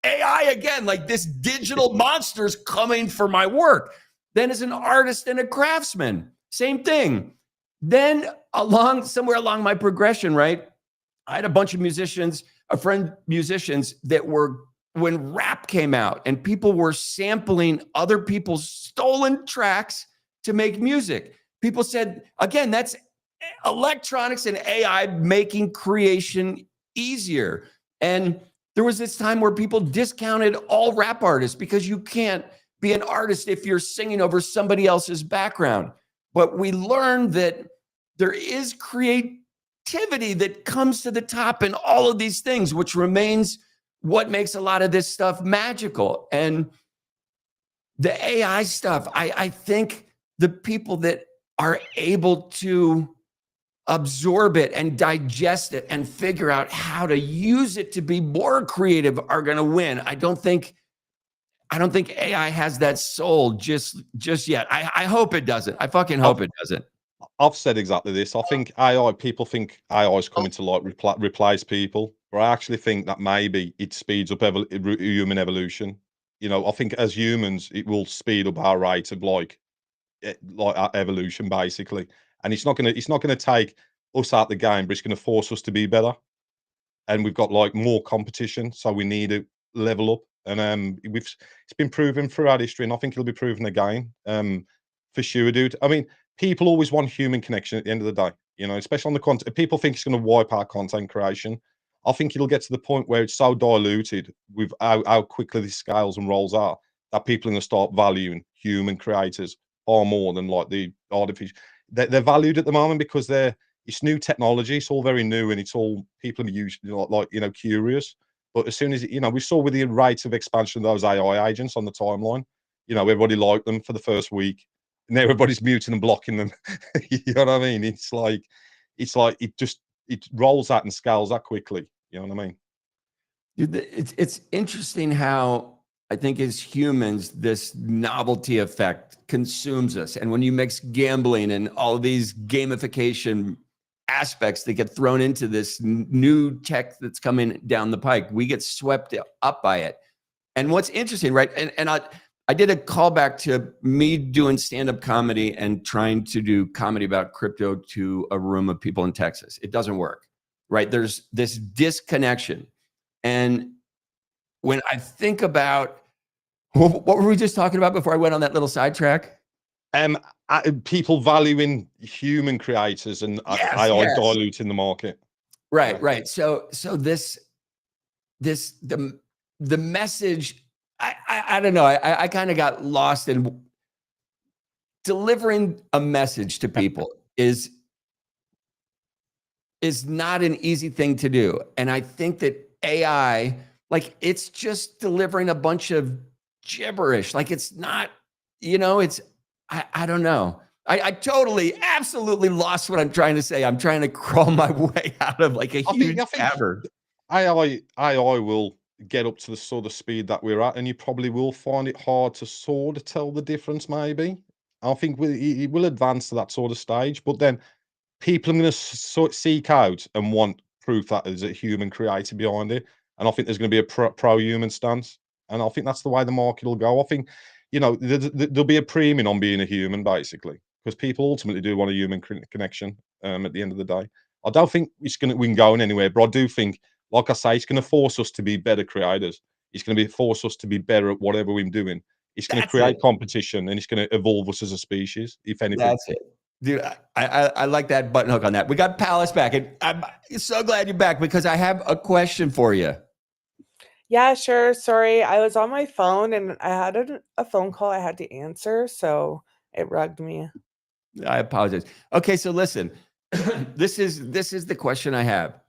AI again, like this digital monster's coming for my work. Then as an artist and a craftsman, same thing. Then somewhere along my progression, right? I had a bunch of musicians that were, when rap came out and people were sampling other people's stolen tracks to make music. People said, again, that's electronics and AI making creation easier. And there was this time where people discounted all rap artists because you can't be an artist if you're singing over somebody else's background. But we learned that there is creativity that comes to the top in all of these things, which remains what makes a lot of this stuff magical. And the AI stuff, I think the people that are able to absorb it and digest it and figure out how to use it to be more creative are going to win. I don't think AI has that soul just yet. I hope it doesn't. I fucking hope it doesn't. I've said exactly this. I think people think AI is coming to like replace people, but I actually think that maybe it speeds up human evolution. You know, I think as humans, it will speed up our rate of like our evolution basically. And it's not gonna take us out the game, but it's gonna force us to be better. And we've got like more competition, so we need to level up. And it's been proven throughout history, and I think it'll be proven again. For sure, dude. I mean, people always want human connection at the end of the day, you know, especially on the content. People think it's going to wipe out content creation. I think it'll get to the point where it's so diluted with how quickly this scales and rolls out that people are going to start valuing human creators far more than like the artificial. They're valued at the moment because it's new technology. It's all very new, and it's all people are usually like curious. But as soon as we saw with the rate of expansion of those AI agents on the timeline, everybody liked them for the first week. And everybody's muting and blocking them. You know what I mean? It's like it rolls out and scales that quickly. You know what I mean? It's interesting how I think as humans, this novelty effect consumes us. And when you mix gambling and all of these gamification aspects that get thrown into this new tech that's coming down the pike, we get swept up by it. And what's interesting, right? And I did a callback to me doing stand-up comedy and trying to do comedy about crypto to a room of people in Texas. It doesn't work, right? There's this disconnection. And when I think about, what were we just talking about before I went on that little sidetrack? People valuing human creators and AI diluting the market. Right. So the message, I don't know. I kind of got lost in delivering a message to people is not an easy thing to do. And I think that AI, like, it's just delivering a bunch of gibberish. Like, it's not, I don't know. I totally, absolutely lost what I'm trying to say. I'm trying to crawl my way out of like a huge cavern. AI will get up to the sort of speed that we're at, and you probably will find it hard to sort of tell the difference. Maybe I think it will advance to that sort of stage, but then people are going to seek out and want proof that there's a human creator behind it, and I think there's going to be a pro-human stance, and I think that's the way the market will go. I think there'll be a premium on being a human, basically, because people ultimately do want a human connection. At the end of the day, I don't think we can go anywhere, but I do think, like I say, it's going to force us to be better creators. It's going to force us to be better at whatever we're doing. It's going to create competition, and it's going to evolve us as a species, if anything. That's it. Dude, I like that button hook on that. We got Palace back, and I'm so glad you're back because I have a question for you. Yeah, sure. Sorry, I was on my phone and I had a phone call I had to answer, so it rugged me. I apologize. Okay, so listen, this is the question I have.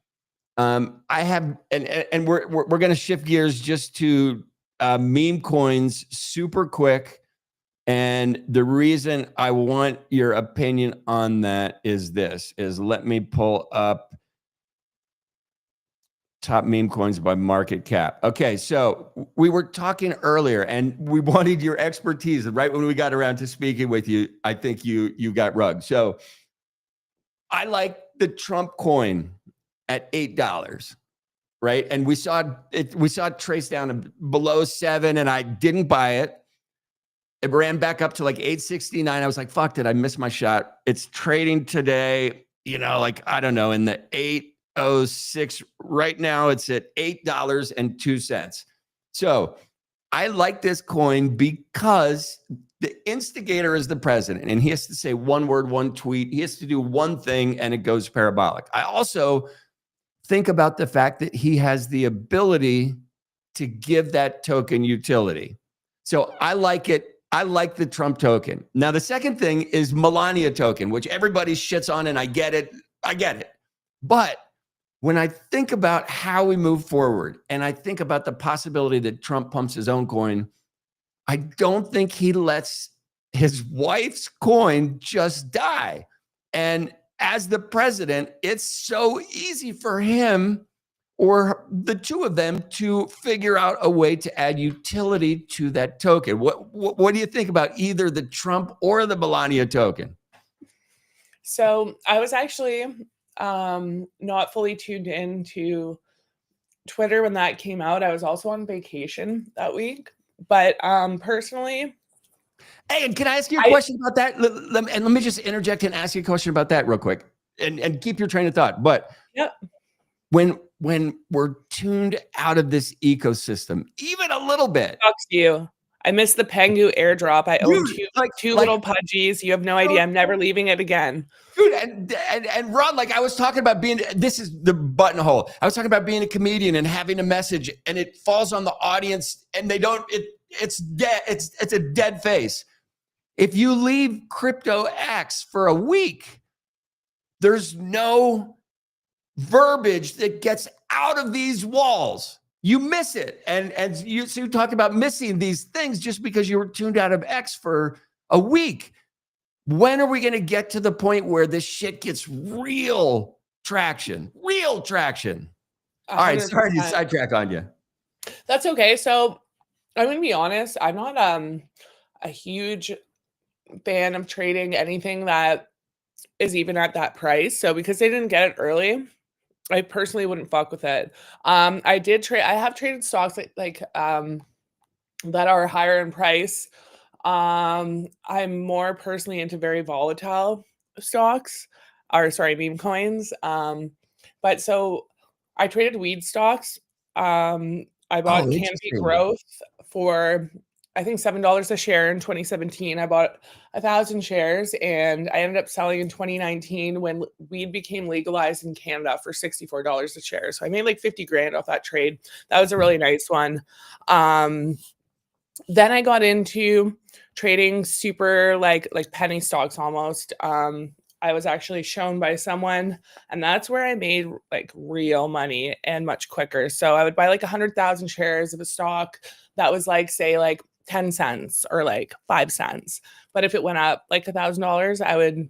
I have, and we're going to shift gears just to meme coins super quick. And the reason I want your opinion on that is let me pull up top meme coins by market cap. Okay, so we were talking earlier and we wanted your expertise. Right when we got around to speaking with you, I think you got rugged. So I like the Trump coin at $8, right? And we saw it trace down to below 7, and I didn't buy it. It ran back up to like 869. I was like, fuck, did I miss my shot? It's trading today, I don't know, in the 806. Right now it's at $8.02. So I like this coin because the instigator is the president, and he has to say one word, one tweet. He has to do one thing, and it goes parabolic. I also think about the fact that he has the ability to give that token utility. So I like it. I like the Trump token. Now, the second thing is Melania token, which everybody shits on, and I get it. I get it. But when I think about how we move forward, and I think about the possibility that Trump pumps his own coin, I don't think he lets his wife's coin just die. And as the president, it's so easy for him or the two of them to figure out a way to add utility to that token. What do you think about either the Trump or the Melania token? So I was actually not fully tuned into Twitter when that came out. I was also on vacation that week. But personally, hey, and can I ask you a question about that? Let me just interject and ask you a question about that real quick, and keep your train of thought. But yep. When we're tuned out of this ecosystem, even a little bit. Fucks you. I missed the Pengu airdrop. I own two little pudgies. You have no idea. I'm never leaving it again. Dude, and Ron, like I was talking about this is the buttonhole. I was talking about being a comedian and having a message, and it falls on the audience, and it's dead. It's a dead face. If you leave Crypto X for a week, there's no verbiage that gets out of these walls. You miss it. And you talked about missing these things just because you were tuned out of X for a week. When are we going to get to the point where this shit gets real traction? Real traction. 100%. All right, sorry to sidetrack on you. That's okay. So I'm going to be honest. I'm not a huge fan of trading anything that is even at that price. So because they didn't get it early, I personally wouldn't fuck with it. I have traded stocks like that are higher in price. I'm more personally into very volatile stocks, meme coins. But so I traded weed stocks. I bought Canopy Growth for I think $7 a share in 2017. I bought 1,000 shares, and I ended up selling in 2019 when weed became legalized in Canada for $64 a share. So I made like 50 grand off that trade. That was a really nice one. Then I got into trading super like penny stocks almost. I was actually shown by someone, and that's where I made like real money and much quicker. So I would buy like 100,000 shares of a stock that was like, say, like 10 cents or like 5 cents. But if it went up like $1,000, I would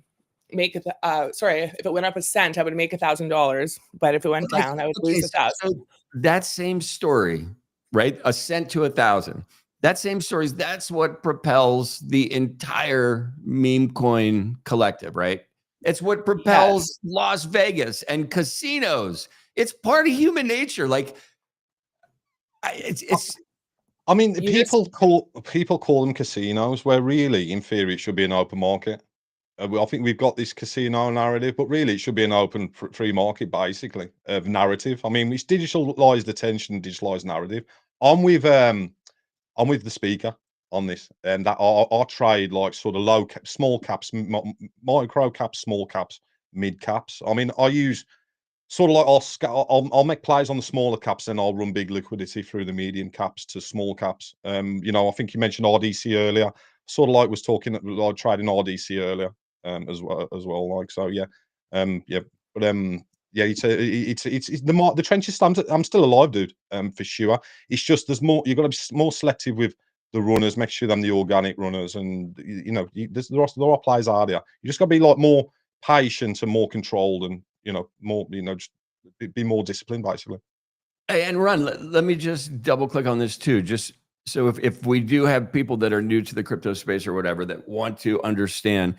make it. If it went up a cent, I would make $1,000. But if it went down, I would lose 1,000. So that same story, right? A cent to 1,000. That same story, that's what propels the entire meme coin collective, right? It's what propels Las Vegas and casinos. It's part of human nature. Like it's. I mean, people call them casinos, where really, in theory, it should be an open market. I think we've got this casino narrative, but really, it should be an open, free market, basically, of narrative. I mean, it's digitalized attention, digitalized narrative. I'm with the speaker on this, and that I trade like sort of low cap, small caps, micro caps, small caps, mid caps. I mean, I use sort of like I'll make plays on the smaller caps, and I'll run big liquidity through the medium caps to small caps. I think you mentioned RDC earlier. Sort of like was talking like trading RDC earlier, as well. Like so, yeah, but it's the trenches. I'm still alive, dude. For sure. It's just there's more. You've got to be more selective with the runners. Make sure them the organic runners, and there are plays out there. You just got to be like more patient and more controlled, and more, just be more disciplined, basically. And Ron, let me just double click on this too. Just so if we do have people that are new to the crypto space or whatever that want to understand,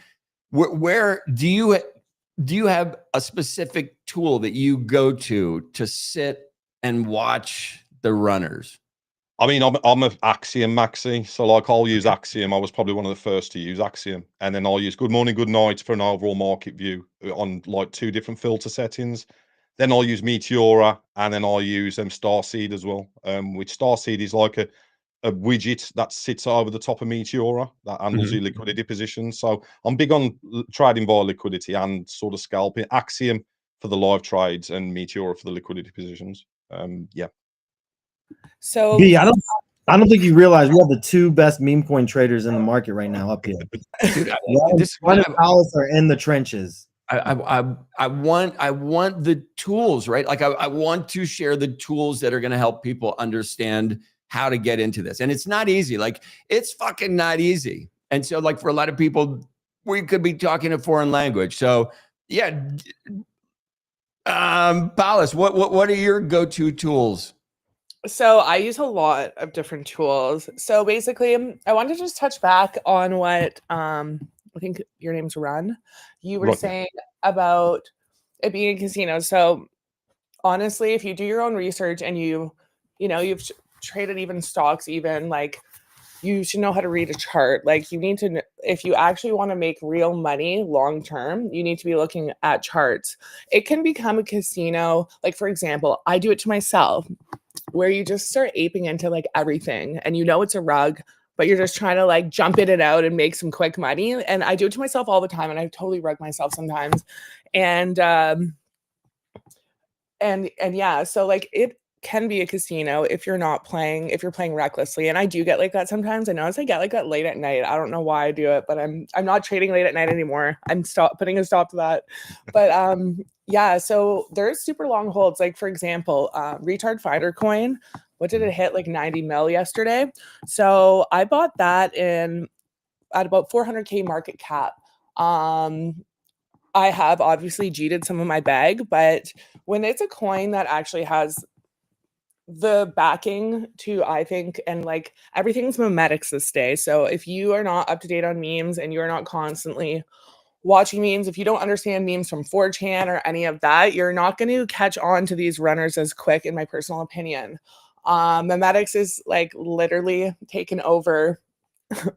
where do you have a specific tool that you go to sit and watch the runners? I mean, I'm an Axiom maxi, so like I'll use Axiom. I was probably one of the first to use Axiom, and then I'll use Good Morning, Good Night for an overall market view on like 2 different filter settings. Then I'll use Meteora, and then I'll use Starseed as well. Which Starseed is like a widget that sits over the top of Meteora that handles your liquidity positions. So I'm big on trading via liquidity and sort of scalping. Axiom for the live trades and Meteora for the liquidity positions. Yeah. So B, I I don't think you realize we have the two best meme coin traders in the market right now up here. Dude, One and Alice are in the trenches. I want the tools, right? Like I want to share the tools that are going to help people understand how to get into this. And it's not easy. Like it's fucking not easy. And so like for a lot of people, we could be talking a foreign language. So yeah. Paulus, what are your go-to tools? So I use a lot of different tools. So basically, I wanted to just touch back on what I think your name's Run. You were Right. saying about it being a casino. So honestly, if you do your own research and you've traded even stocks, even like you should know how to read a chart. Like you need to, if you actually want to make real money long term, you need to be looking at charts. It can become a casino. Like for example, I do it to myself, where you just start aping into like everything, and it's a rug, but you're just trying to like jump in and out and make some quick money. And I do it to myself all the time, and I totally rug myself sometimes. And yeah, so like it can be a casino if you're playing recklessly. And I do get like that sometimes. I notice I get like that late at night. I don't know why I do it, but I'm not trading late at night anymore. I'm putting a stop to that. But yeah, so there's super long holds. Like for example, Retard Finder coin. What did it hit? Like 90 mil yesterday. So I bought that at about 400K market cap. I have obviously cheated some of my bag, but when it's a coin that actually has the backing to, I think, and like everything's memetics this day. So if you are not up to date on memes and you're not constantly watching memes, if you don't understand memes from 4chan or any of that, you're not going to catch on to these runners as quick, in my personal opinion. Memetics is like literally taken over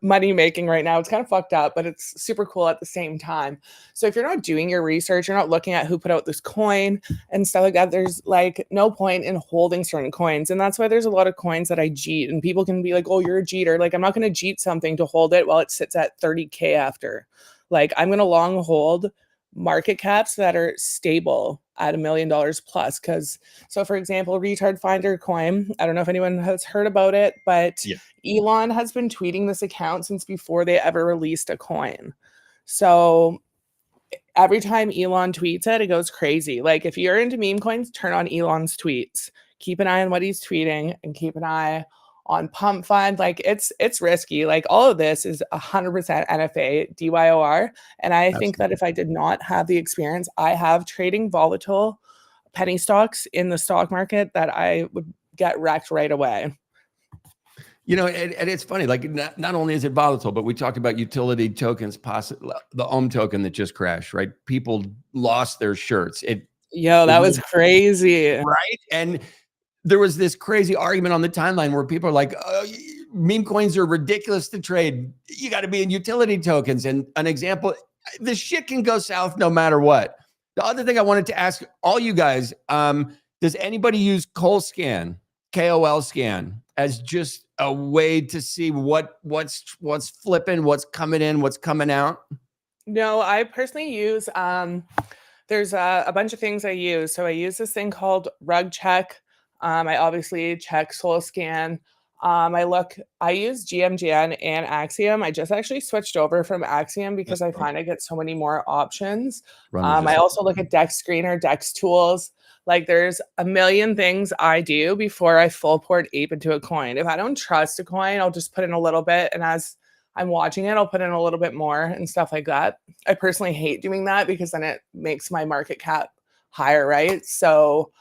money making right now. It's kind of fucked up, but it's super cool at the same time. So if you're not doing your research, you're not looking at who put out this coin and stuff like that, there's like no point in holding certain coins. And that's why there's a lot of coins that I cheat, and people can be like, oh, you're a cheater. Like I'm not going to cheat something to hold it while it sits at 30K after. Like I'm going to long hold market caps that are stable at $1 million plus. So for example, Retard Finder coin, I don't know if anyone has heard about it, but Yeah. Elon has been tweeting this account since before they ever released a coin. So every time Elon tweets it, it goes crazy. Like if you're into meme coins, turn on Elon's tweets, keep an eye on what he's tweeting, and keep an eye on Pump Fund. Like it's risky. Like all of this is 100% NFA DYOR. And I think that if I did not have the experience I have trading volatile penny stocks in the stock market, that I would get wrecked right away. And it's funny, like not only is it volatile, but we talked about utility tokens, the Ohm token that just crashed, right? People lost their shirts. That was crazy. Right? And there was this crazy argument on the timeline where people are like, oh, meme coins are ridiculous to trade. You got to be in utility tokens. And an example, this shit can go south no matter what. The other thing I wanted to ask all you guys, does anybody use KolScan, KOL scan, as just a way to see what's flipping, what's coming in, what's coming out? No, I personally use, there's a bunch of things I use. So I use this thing called Rug Check. I obviously check SolScan. I use GMGN and Axiom. I just actually switched over from Axiom because I find I get so many more options. I also look at Dex Screener, Dex Tools. Like there's a million things I do before I full port ape into a coin. If I don't trust a coin, I'll just put in a little bit. And as I'm watching it, I'll put in a little bit more and stuff like that. I personally hate doing that because then it makes my market cap higher, right? So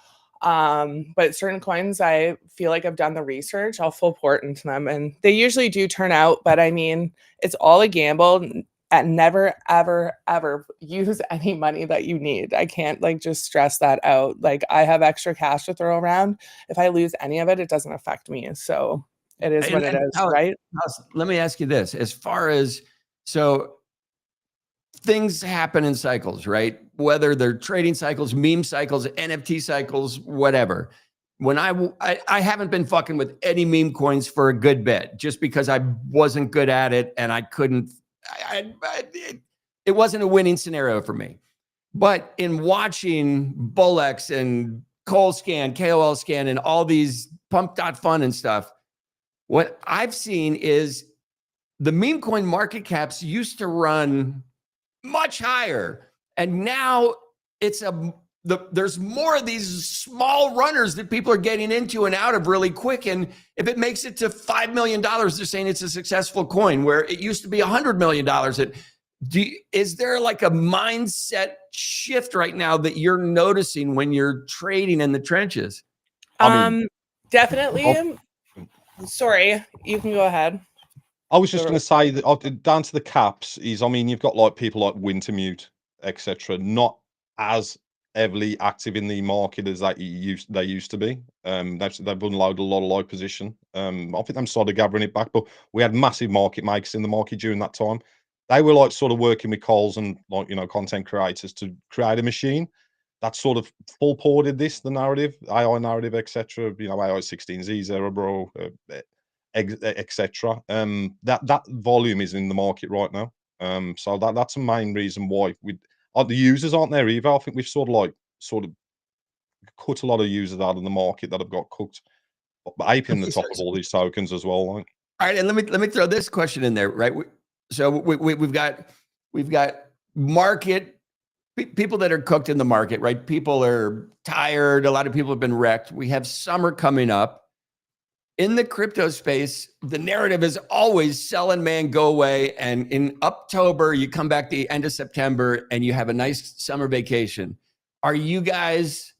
but certain coins, I feel like I've done the research, I'll full port into them, and they usually do turn out. But I mean, it's all a gamble. And never, ever, ever use any money that you need. I can't just stress that out. Like I have extra cash to throw around. If I lose any of it, it doesn't affect me. So it is what it is, right? Let me ask you this: as far as things happen in cycles, right? Whether they're trading cycles, meme cycles, NFT cycles, whatever. When I haven't been fucking with any meme coins for a good bit, just because I wasn't good at it and I couldn't. It wasn't a winning scenario for me. But in watching Bullex and KolScan, KOL Scan, and all these Pump.Fun and stuff, What I've seen is the meme coin market caps used to run much higher, and now there's more of these small runners that people are getting into and out of really quick. And if it makes it to $5 million, they're saying it's a successful coin, where it used to be $100 million. Is there like a mindset shift right now that you're noticing when you're trading in the trenches? I mean, Definitely. Sorry, you can go ahead. I was just going to say that down to the caps is, I mean, you've got like people like Wintermute, etc., not as heavily active in the market as they used to be. They've unloaded a lot of low position. I think I'm sort of gathering it back, but we had massive market makers in the market during that time. They were like sort of working with Coles and like, you know, content creators to create a machine that sort of full ported the narrative, AI narrative, etc. You know, AI 16Z, Cerebro, etc. That volume is in the market right now. So that's the main reason why the users aren't there either. I think we've sort of cut a lot of users out of the market that have got cooked, aping the top of all these tokens as well. Like. All right, and let me throw this question in there, right? So we've got market people that are cooked in the market, right? People are tired. A lot of people have been wrecked. We have summer coming up. In the crypto space, the narrative is always sell and man, go away. And in October, you come back the end of September and you have a nice summer vacation. Are you guys,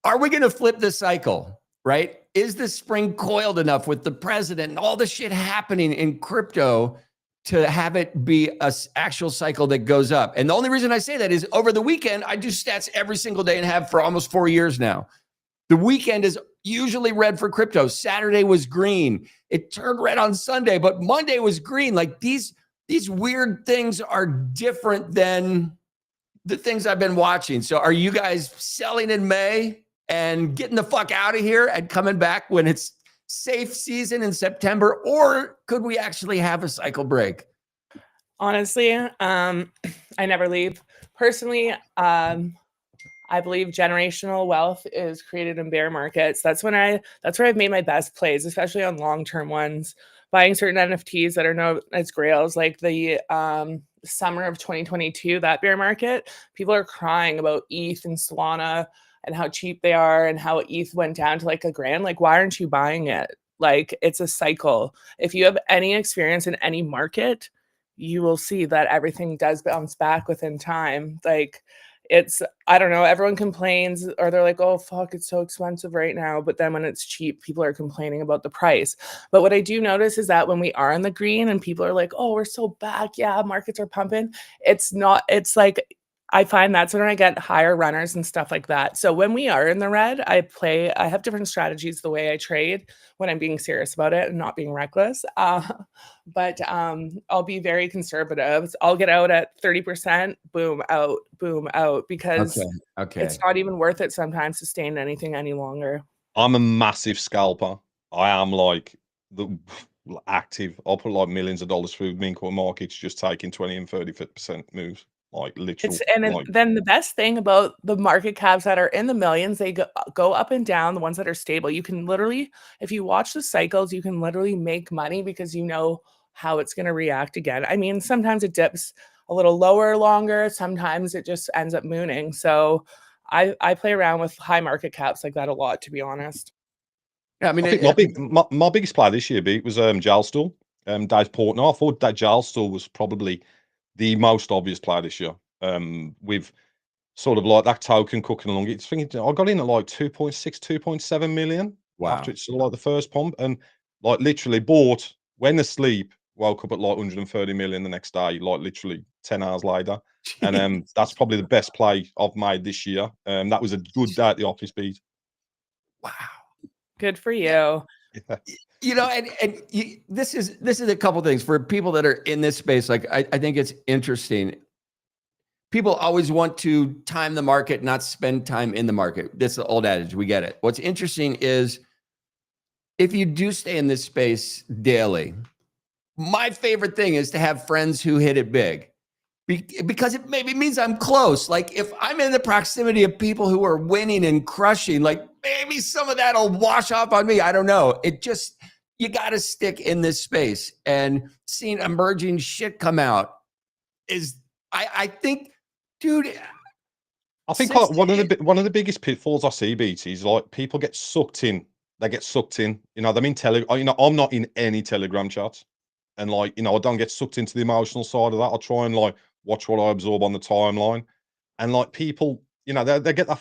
are we going to flip the cycle, right? Is the spring coiled enough with the president and all the shit happening in crypto to have it be an actual cycle that goes up? And the only reason I say that is over the weekend, I do stats every single day and have for almost 4 years now. The weekend is usually red for crypto. Saturday was green. It turned red on Sunday, but Monday was green. Like these weird things are different than the things I've been watching. So are you guys selling in May and getting the fuck out of here and coming back when it's safe season in September, or could we actually have a cycle break? Honestly, I never leave. Personally, I believe generational wealth is created in bear markets. That's where I've made my best plays, especially on long-term ones. Buying certain NFTs that are known as grails, like the summer of 2022, that bear market, people are crying about ETH and Solana and how cheap they are and how ETH went down to like $1,000. Like, why aren't you buying it? Like, it's a cycle. If you have any experience in any market, you will see that everything does bounce back within time. Like, I don't know, everyone complains or they're like, oh, fuck, it's so expensive right now. But then when it's cheap, people are complaining about the price. But what I do notice is that when we are in the green and people are like, oh, we're so back. Yeah, markets are pumping. It's like, I find that's when I get higher runners and stuff like that. So when we are in the red, I have different strategies the way I trade when I'm being serious about it and not being reckless. But I'll be very conservative. I'll get out at 30%, boom, out, because it's not even worth it sometimes to stay in anything any longer. I'm a massive scalper. I am like the active. I'll put like millions of dollars through meme coin markets, just taking 20 and 30% moves. Like literally. Then the best thing about the market caps that are in the millions, they go up and down. The ones that are stable, you can literally, if you watch the cycles, you can literally make money because you know how it's going to react again. I mean, sometimes it dips a little lower longer. Sometimes it just ends up mooning. So I play around with high market caps like that a lot, to be honest. Yeah, I mean, my biggest play this year was Jalstool, Dave Portnoy. I thought that Jalstool was probably the most obvious play this year. With sort of like that token cooking along. It's thinking I got in at like 2.6, 2.7 million. Wow. After it's like the first pump, and like literally bought, went to sleep, woke up at like 130 million the next day, like literally 10 hours later. And that's probably the best play I've made this year. That was a good day at the office beat. Wow. Good for you. Yeah. You know, and this is a couple things for people that are in this space. Like, I think it's interesting. People always want to time the market, not spend time in the market. That's the old adage. We get it. What's interesting is if you do stay in this space daily, my favorite thing is to have friends who hit it big, because it maybe means I'm close. Like if I'm in the proximity of people who are winning and crushing, like maybe some of that'll wash off on me. I don't know. It just, you got to stick in this space, and seeing emerging shit come out is, I think, dude. I think one of the biggest pitfalls I see, BT, is like people get sucked in. They get sucked in. You know, I'm in I'm not in any Telegram chats, and like, you know, I don't get sucked into the emotional side of that. I try and like watch what I absorb on the timeline, and like people, you know, they get that,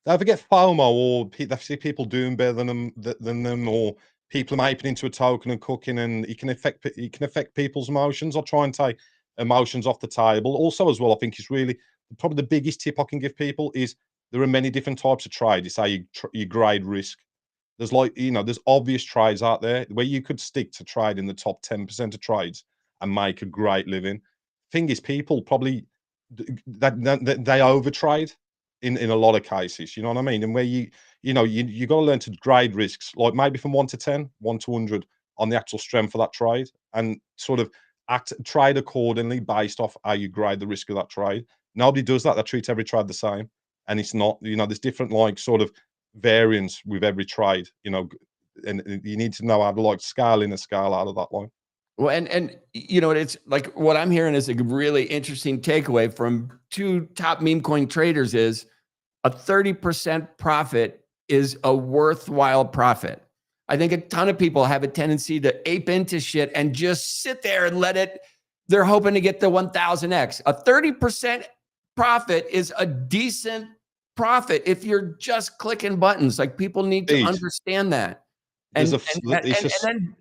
they either get FOMO, or they see people doing better than them, or people are making into a token and cooking, and it can affect people's emotions. I try and take emotions off the table. Also, as well, I think it's really probably the biggest tip I can give people is there are many different types of trade. It's how you grade risk. There's like, you know, there's obvious trades out there where you could stick to trade in the top 10% of trades and make a great living. Thing is, people probably they overtrade in a lot of cases. You know what I mean? And where you got to learn to grade risks, like maybe from 1 to 10, 1 to 100 on the actual strength of that trade, and sort of trade accordingly based off how you grade the risk of that trade. Nobody does that. They treat every trade the same, and it's not. You know, there's different like sort of variance with every trade. You know, and you need to know how to like scale in and scale out of that line. Well, and you know, it's like what I'm hearing is a really interesting takeaway from two top meme coin traders is a 30% profit is a worthwhile profit. I think a ton of people have a tendency to ape into shit and just sit there and let it. They're hoping to get the 1000x. A 30% profit is a decent profit if you're just clicking buttons. Like, people need to understand that. And then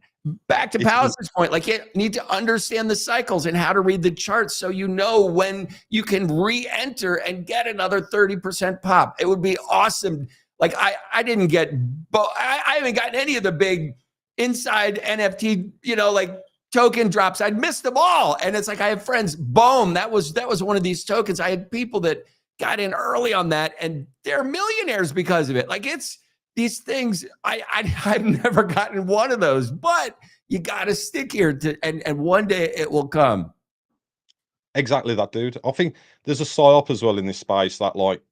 back to Palace's point, like, you need to understand the cycles and how to read the charts so you know when you can re-enter and get another 30% pop. It would be awesome. Like, I didn't get, I haven't gotten any of the big inside NFT, you know, like token drops. I'd missed them all. And it's like, I have friends, boom, that was one of these tokens. I had people that got in early on that, and they're millionaires because of it. Like, it's these things. I've never gotten one of those, but you got to stick here and one day it will come. Exactly that, dude. I think there's a psyop as well in this space that like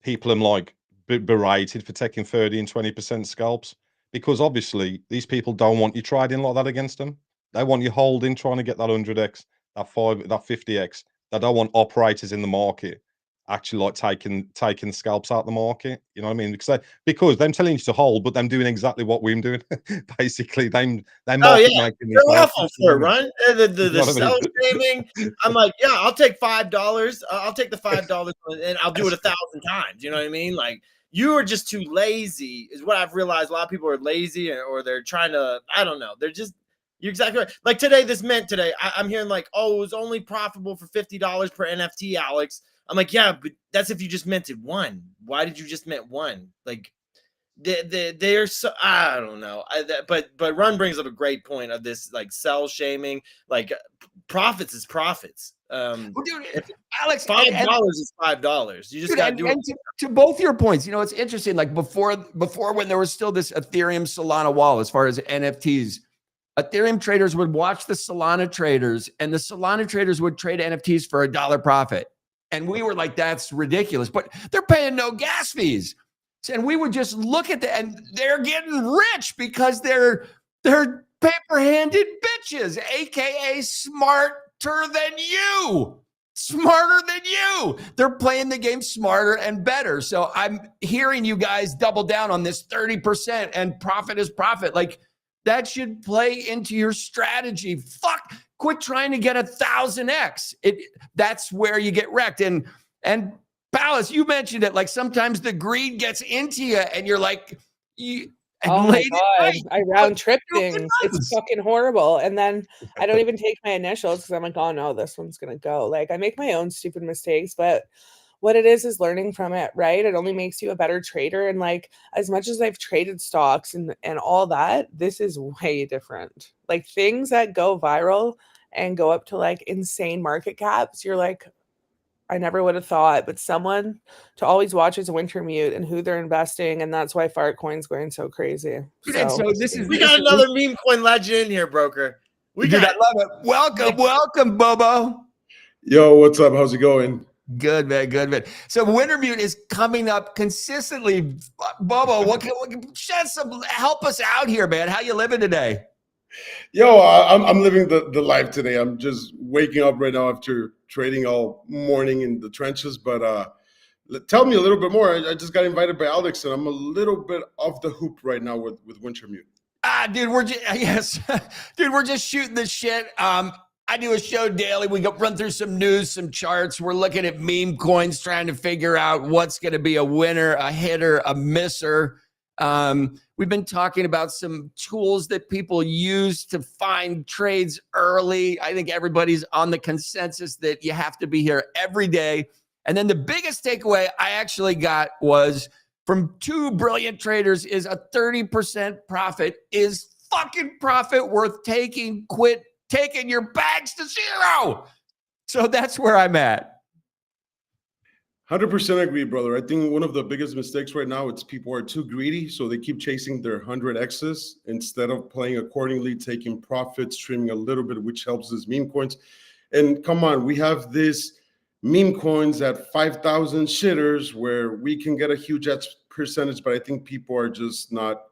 people are like berated for taking 30 and 20% scalps, because obviously these people don't want you trading like that against them. They want you holding, trying to get that 100x, that 50x. They don't want operators in the market actually like taking scalps out the market. You know what I mean? Because them telling you to hold, but them doing exactly what we're doing. Basically, they market making. They're awful for it, right? The sell shaming. I'm like, yeah, I'll take $5. I'll take the $5 and I'll do it 1,000 times. You know what I mean? Like, you are just too lazy, is what I've realized. A lot of people are lazy, or they're trying to, I don't know. They're just, you're exactly right. Like today, this Mint today, I'm hearing like, oh, it was only profitable for $50 per NFT, Alex. I'm like, yeah, but that's if you just minted one. Why did you just mint one? Like, they're so, I don't know. But Run brings up a great point of this, like, sell shaming. Like, profits is profits. Well, dude, Alex, $5 is $5. You just got to do it. To both your points, you know, it's interesting. Like, before when there was still this Ethereum Solana wall as far as NFTs, Ethereum traders would watch the Solana traders, and the Solana traders would trade NFTs for $1 profit. And we were like, that's ridiculous, but they're paying no gas fees. And we would just look at that, and they're getting rich because they're paper-handed bitches, AKA smarter than you. They're playing the game smarter and better. So I'm hearing you guys double down on this 30% and profit is profit. Like, that should play into your strategy. Quit trying to get 1,000x. That's where you get wrecked. And Palace, you mentioned it. Like, sometimes the greed gets into you, and you're like, oh my God, I round trip things. It's fucking horrible. And then I don't even take my initials because I'm like, oh no, this one's gonna go. Like, I make my own stupid mistakes, but what it is learning from it, right? It only makes you a better trader. And like, as much as I've traded stocks and all that, this is way different. Like, things that go viral and go up to like insane market caps, you're like, I never would have thought, but someone to always watch is Wintermute and who they're investing, and that's why Fartcoin's going so crazy. So we got another meme coin legend in here, broker. I love it. Welcome, Bobo. Yo, what's up? How's it going? Good, man. Good, man. So Wintermute is coming up consistently. Bobo, help us out here, man. How you living today? Yo, I'm living the life today. I'm just waking up right now after trading all morning in the trenches. But tell me a little bit more. I just got invited by Alex, and I'm a little bit off the hoop right now with Wintermute. Dude, we're just shooting the shit. I do a show daily. We run through some news, some charts. We're looking at meme coins, trying to figure out what's going to be a winner, a hitter, a misser. We've been talking about some tools that people use to find trades early. I think everybody's on the consensus that you have to be here every day. And then the biggest takeaway I actually got was from two brilliant traders is a 30% profit is fucking profit worth taking. Quit taking your bags to zero. So that's where I'm at. 100% agree, brother. I think one of the biggest mistakes right now is people are too greedy, so they keep chasing their 100x's instead of playing accordingly, taking profits, trimming a little bit, which helps these meme coins. And come on, we have this meme coins at 5,000 shitters where we can get a huge percentage, but I think people are just not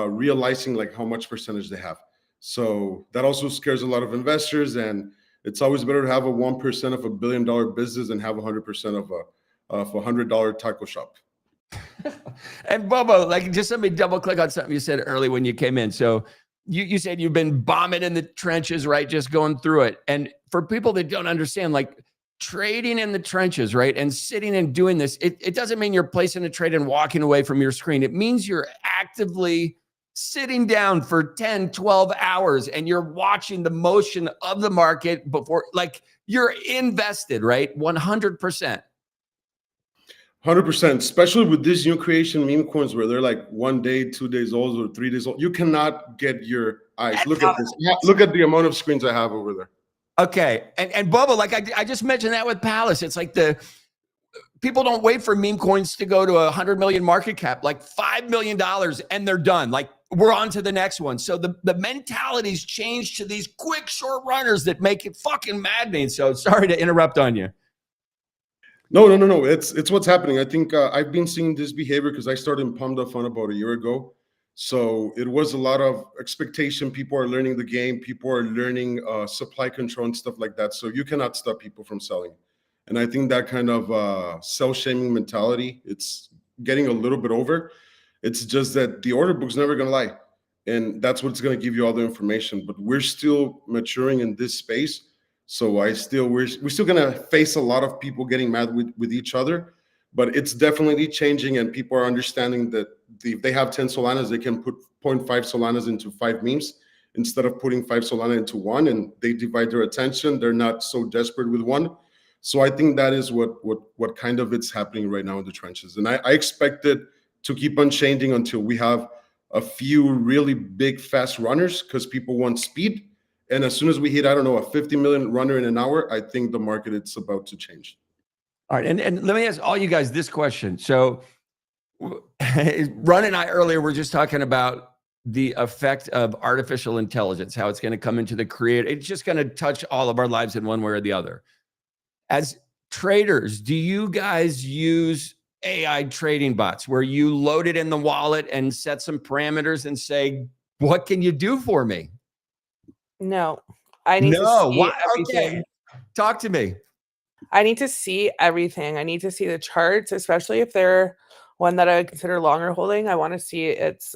realizing like how much percentage they have. So that also scares a lot of investors, and it's always better to have a 1% of $1 billion business than have 100% of a $100 taco shop. And Bobo, like, just let me double click on something you said early when you came in. So you said you've been bombing in the trenches, right? Just going through it. And for people that don't understand, like trading in the trenches, right? And sitting and doing this, it doesn't mean you're placing a trade and walking away from your screen. It means you're actively sitting down for 10, 12 hours and you're watching the motion of the market before, like you're invested, right? 100%. 100%, especially with these new creation meme coins where they're like 1 day, 2 days old, or 3 days old. You cannot get your eyes. Look at this. Look at the amount of screens I have over there. Okay. And Bobo, like I just mentioned that with Palace. It's like people don't wait for meme coins to go to 100 million market cap, like $5 million, and they're done. Like we're on to the next one. So the mentality's changed to these quick short runners that make it fucking maddening. So sorry to interrupt on you. No. It's what's happening. I think I've been seeing this behavior because I started in Pump the Fun about a year ago. So it was a lot of expectation. People are learning the game. People are learning supply control and stuff like that. So you cannot stop people from selling. And I think that kind of self-shaming mentality, it's getting a little bit over. It's just that the order book's never going to lie. And that's what's going to give you all the information. But we're still maturing in this space. So we're still going to face a lot of people getting mad with each other. But it's definitely changing. And people are understanding that if they have 10 Solanas, they can put 0.5 Solanas into 5 memes instead of putting 5 Solana into one. And they divide their attention. They're not so desperate with one. So I think that is what kind of it's happening right now in the trenches. And I expect it to keep on changing until we have a few really big, fast runners because people want speed. And as soon as we hit, I don't know, a 50 million runner in an hour, I think the market is about to change. All right. And let me ask all you guys this question. So Ron and I earlier were just talking about the effect of artificial intelligence, how it's going to come into the create. It's just going to touch all of our lives in one way or the other. As traders, do you guys use AI trading bots where you load it in the wallet and set some parameters and say, what can you do for me? No, I need to see everything. Okay. Talk to me. I need to see everything. I need to see the charts, especially if they're one that I would consider longer holding. I want to see its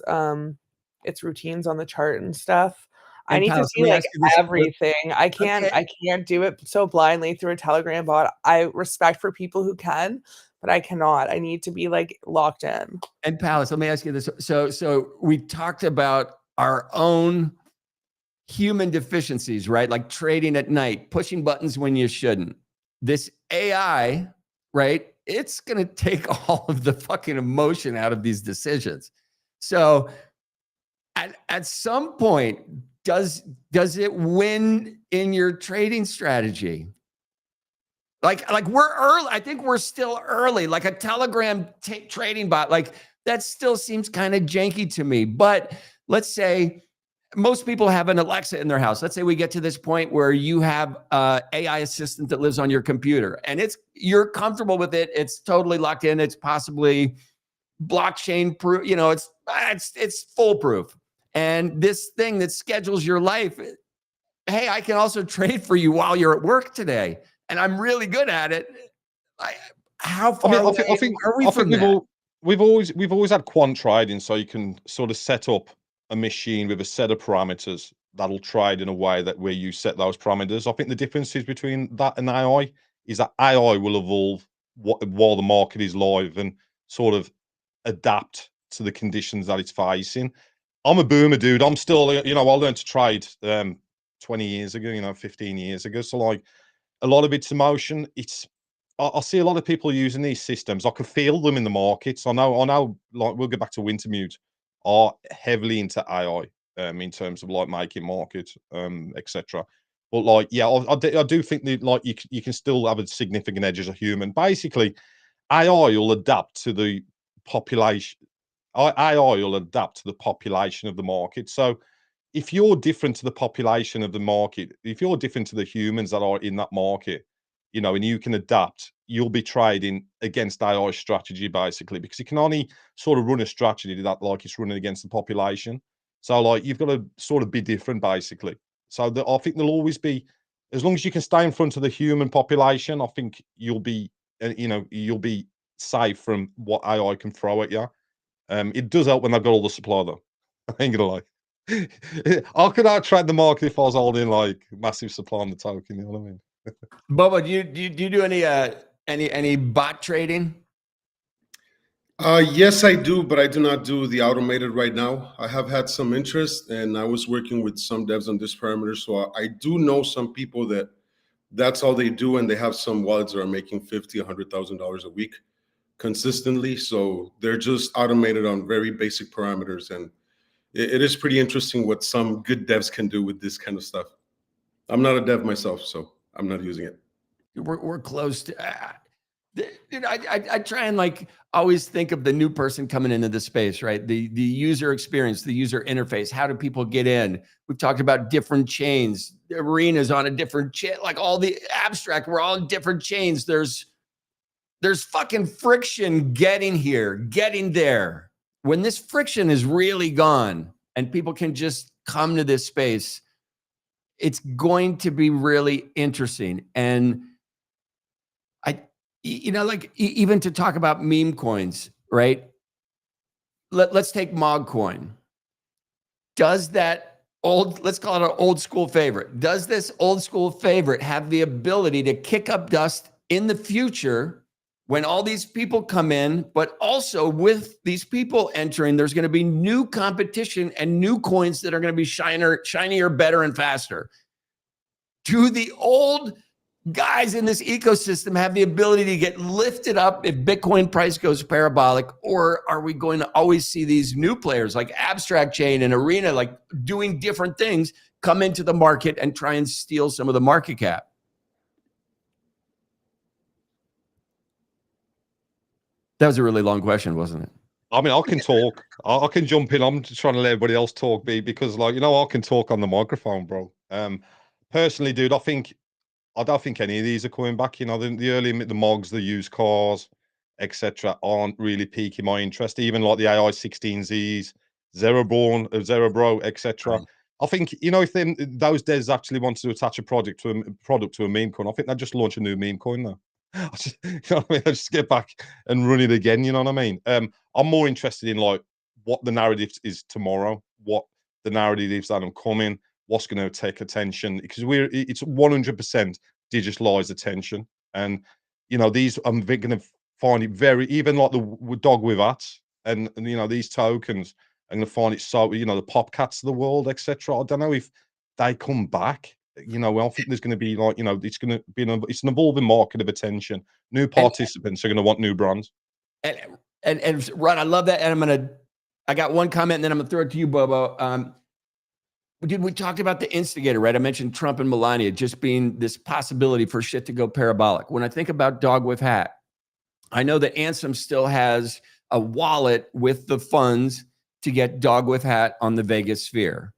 routines on the chart and stuff. I need to see like everything. I can't do it so blindly through a Telegram bot. I respect for people who can, but I cannot. I need to be like locked in. And Palace, let me ask you this. So we talked about our own human deficiencies, right? Like trading at night, pushing buttons when you shouldn't. This AI, right? It's going to take all of the fucking emotion out of these decisions. So at some point, does it win in your trading strategy? Like we're early. I think we're still early. Like a Telegram trading bot, like that still seems kind of janky to me. But let's say most people have an Alexa in their house. Let's say we get to this point where you have a AI assistant that lives on your computer and you're comfortable with it. It's totally locked in. It's possibly blockchain proof, it's foolproof. And this thing that schedules your life, hey, I can also trade for you while you're at work today. And I'm really good at it. How far away are we from that? We've always had quant trading, so you can sort of set up a machine with a set of parameters that'll trade in a way that where you set those parameters. I think the difference is between that and AI is that AI will evolve while the market is live and sort of adapt to the conditions that it's facing. I'm a boomer, dude. I'm still, I learned to trade 20 years ago, 15 years ago. So like a lot of it's emotion. I see a lot of people using these systems. I can feel them in the markets. I know, like we'll go back to Wintermute, are heavily into AI in terms of like making markets, etc. But like, yeah, I do think that like you can still have a significant edge as a human. Basically, AI will adapt to the population. AI will adapt to the population of the market. So if you're different to the population of the market, if you're different to the humans that are in that market, and you can adapt, you'll be trading against AI strategy basically, because you can only sort of run a strategy that like it's running against the population. So like you've got to sort of be different basically. So I think there'll always be, as long as you can stay in front of the human population, I think you'll be, you'll be safe from what AI can throw at you. It does help when they've got all the supply though. I ain't gonna lie. How could I trade the market if I was holding like massive supply on the token? You know what I mean? Bubba, do you do any bot trading? Yes, I do, but I do not do the automated right now. I have had some interest, and I was working with some devs on this parameter. So I do know some people that's all they do, and they have some wallets that are making $50,000, $100,000 a week consistently. So they're just automated on very basic parameters, and it is pretty interesting what some good devs can do with this kind of stuff. I'm not a dev myself, so I'm not using it. We're close to. I try and like always think of the new person coming into the space, right? The user experience, the user interface. How do people get in? We've talked about different chains. The Arena's on a different chain. Like all the abstract, we're all on different chains. There's fucking friction getting here, getting there. When this friction is really gone and people can just come to this space, it's going to be really interesting. And like even to talk about meme coins, right? Let's take MogCoin. Does that let's call it an old school favorite. Does this old school favorite have the ability to kick up dust in the future when all these people come in, but also with these people entering, there's going to be new competition and new coins that are going to be shinier, better, and faster? Do the old guys in this ecosystem have the ability to get lifted up if Bitcoin price goes parabolic, or are we going to always see these new players like Abstract Chain and Arena, like doing different things, come into the market and try and steal some of the market cap? That was a really long question, wasn't it? I mean, I can talk. I can jump in. I'm just trying to let everybody else talk, because like, I can talk on the microphone, bro. Personally, dude, I don't think any of these are coming back. The early, the mogs, the used cars, etc., aren't really piquing my interest. Even like the AI 16Zs, Zerobro, etc. I think if those devs actually wanted to attach a product to a meme coin, I think they'd just launch a new meme coin now. I just get back and run it again. You know what I mean? I'm more interested in like what the narrative is tomorrow, what the narrative is that I'm coming, what's going to take attention, because it's 100% digitalized attention. And these, I'm going to find it very, even like the dog with hats and these tokens, I'm going to find it so, the Popcats of the world, etc. I don't know if they come back. I think there's going to be like, it's going to be it's an evolving market of attention. New participants are going to want new brands. And Ron, I love that. And I got one comment, and then I'm going to throw it to you, Bobo. Dude, we talked about the instigator, right? I mentioned Trump and Melania just being this possibility for shit to go parabolic. When I think about Dog with Hat, I know that Ansem still has a wallet with the funds to get Dog with Hat on the Vegas Sphere.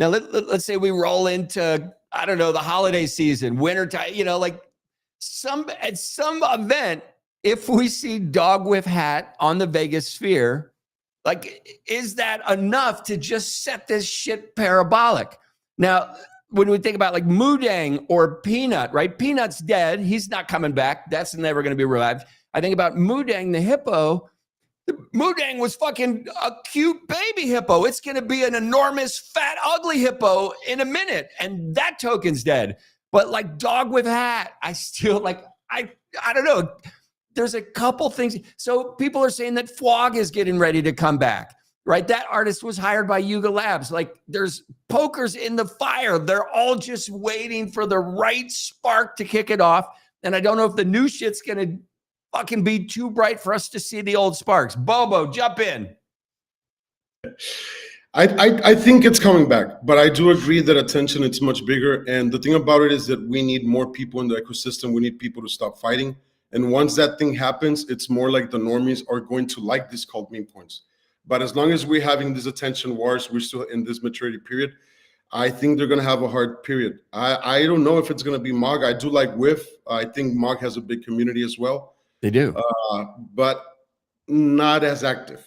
Now let's say we roll into, I don't know, the holiday season, winter time, you know, like at some event, if we see Dog with Hat on the Vegas Sphere, like, is that enough to just set this shit parabolic? Now, when we think about like Mudang or Peanut, right? Peanut's dead. He's not coming back. That's never going to be revived. I think about Mudang the hippo. Mudang was fucking a cute baby hippo. It's going to be an enormous, fat, ugly hippo in a minute. And that token's dead. But like Dog with Hat, I still like, I don't know. There's a couple things. So people are saying that Fwog is getting ready to come back, right? That artist was hired by Yuga Labs. Like, there's pokers in the fire. They're all just waiting for the right spark to kick it off. And I don't know if the new shit's going to fucking be too bright for us to see the old sparks. Bobo, jump in. I think it's coming back, but I do agree that attention it's much bigger. And the thing about it is that we need more people in the ecosystem. We need people to stop fighting. And once that thing happens, it's more like the normies are going to like this called meme coins. But as long as we're having these attention wars, we're still in this maturity period. I think they're going to have a hard period. I don't know if it's going to be Mog. I do like Whiff. I think Mog has a big community as well. They do. But not as active.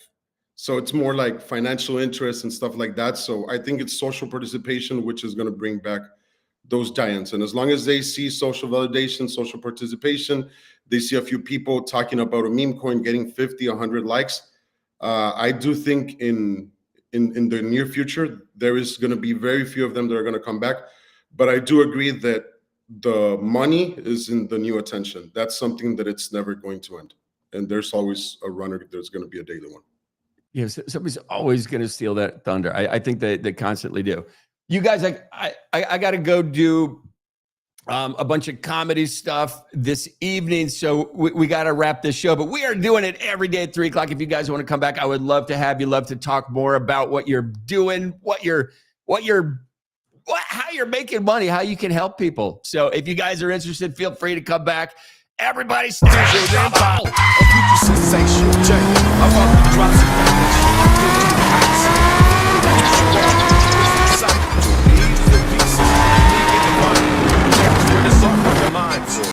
So it's more like financial interest and stuff like that. So I think it's social participation, which is going to bring back those giants. And as long as they see social validation, social participation, they see a few people talking about a meme coin getting 50, 100 likes. I do think in the near future, there is going to be very few of them that are going to come back. But I do agree that the money is in the new attention. That's something that it's never going to end. And there's always a runner. There's going to be a daily one. Yeah, somebody's always going to steal that thunder. I think they constantly do. You guys, like, I got to go do a bunch of comedy stuff this evening, so we got to wrap this show. But we are doing it every day at 3 o'clock. If you guys want to come back, I would love to have you. Love to talk more about what you're doing, how you're making money, how you can help people. So if you guys are interested, feel free to come back. Everybody, stay tuned. A future sensation, Jay. I'm about to drop some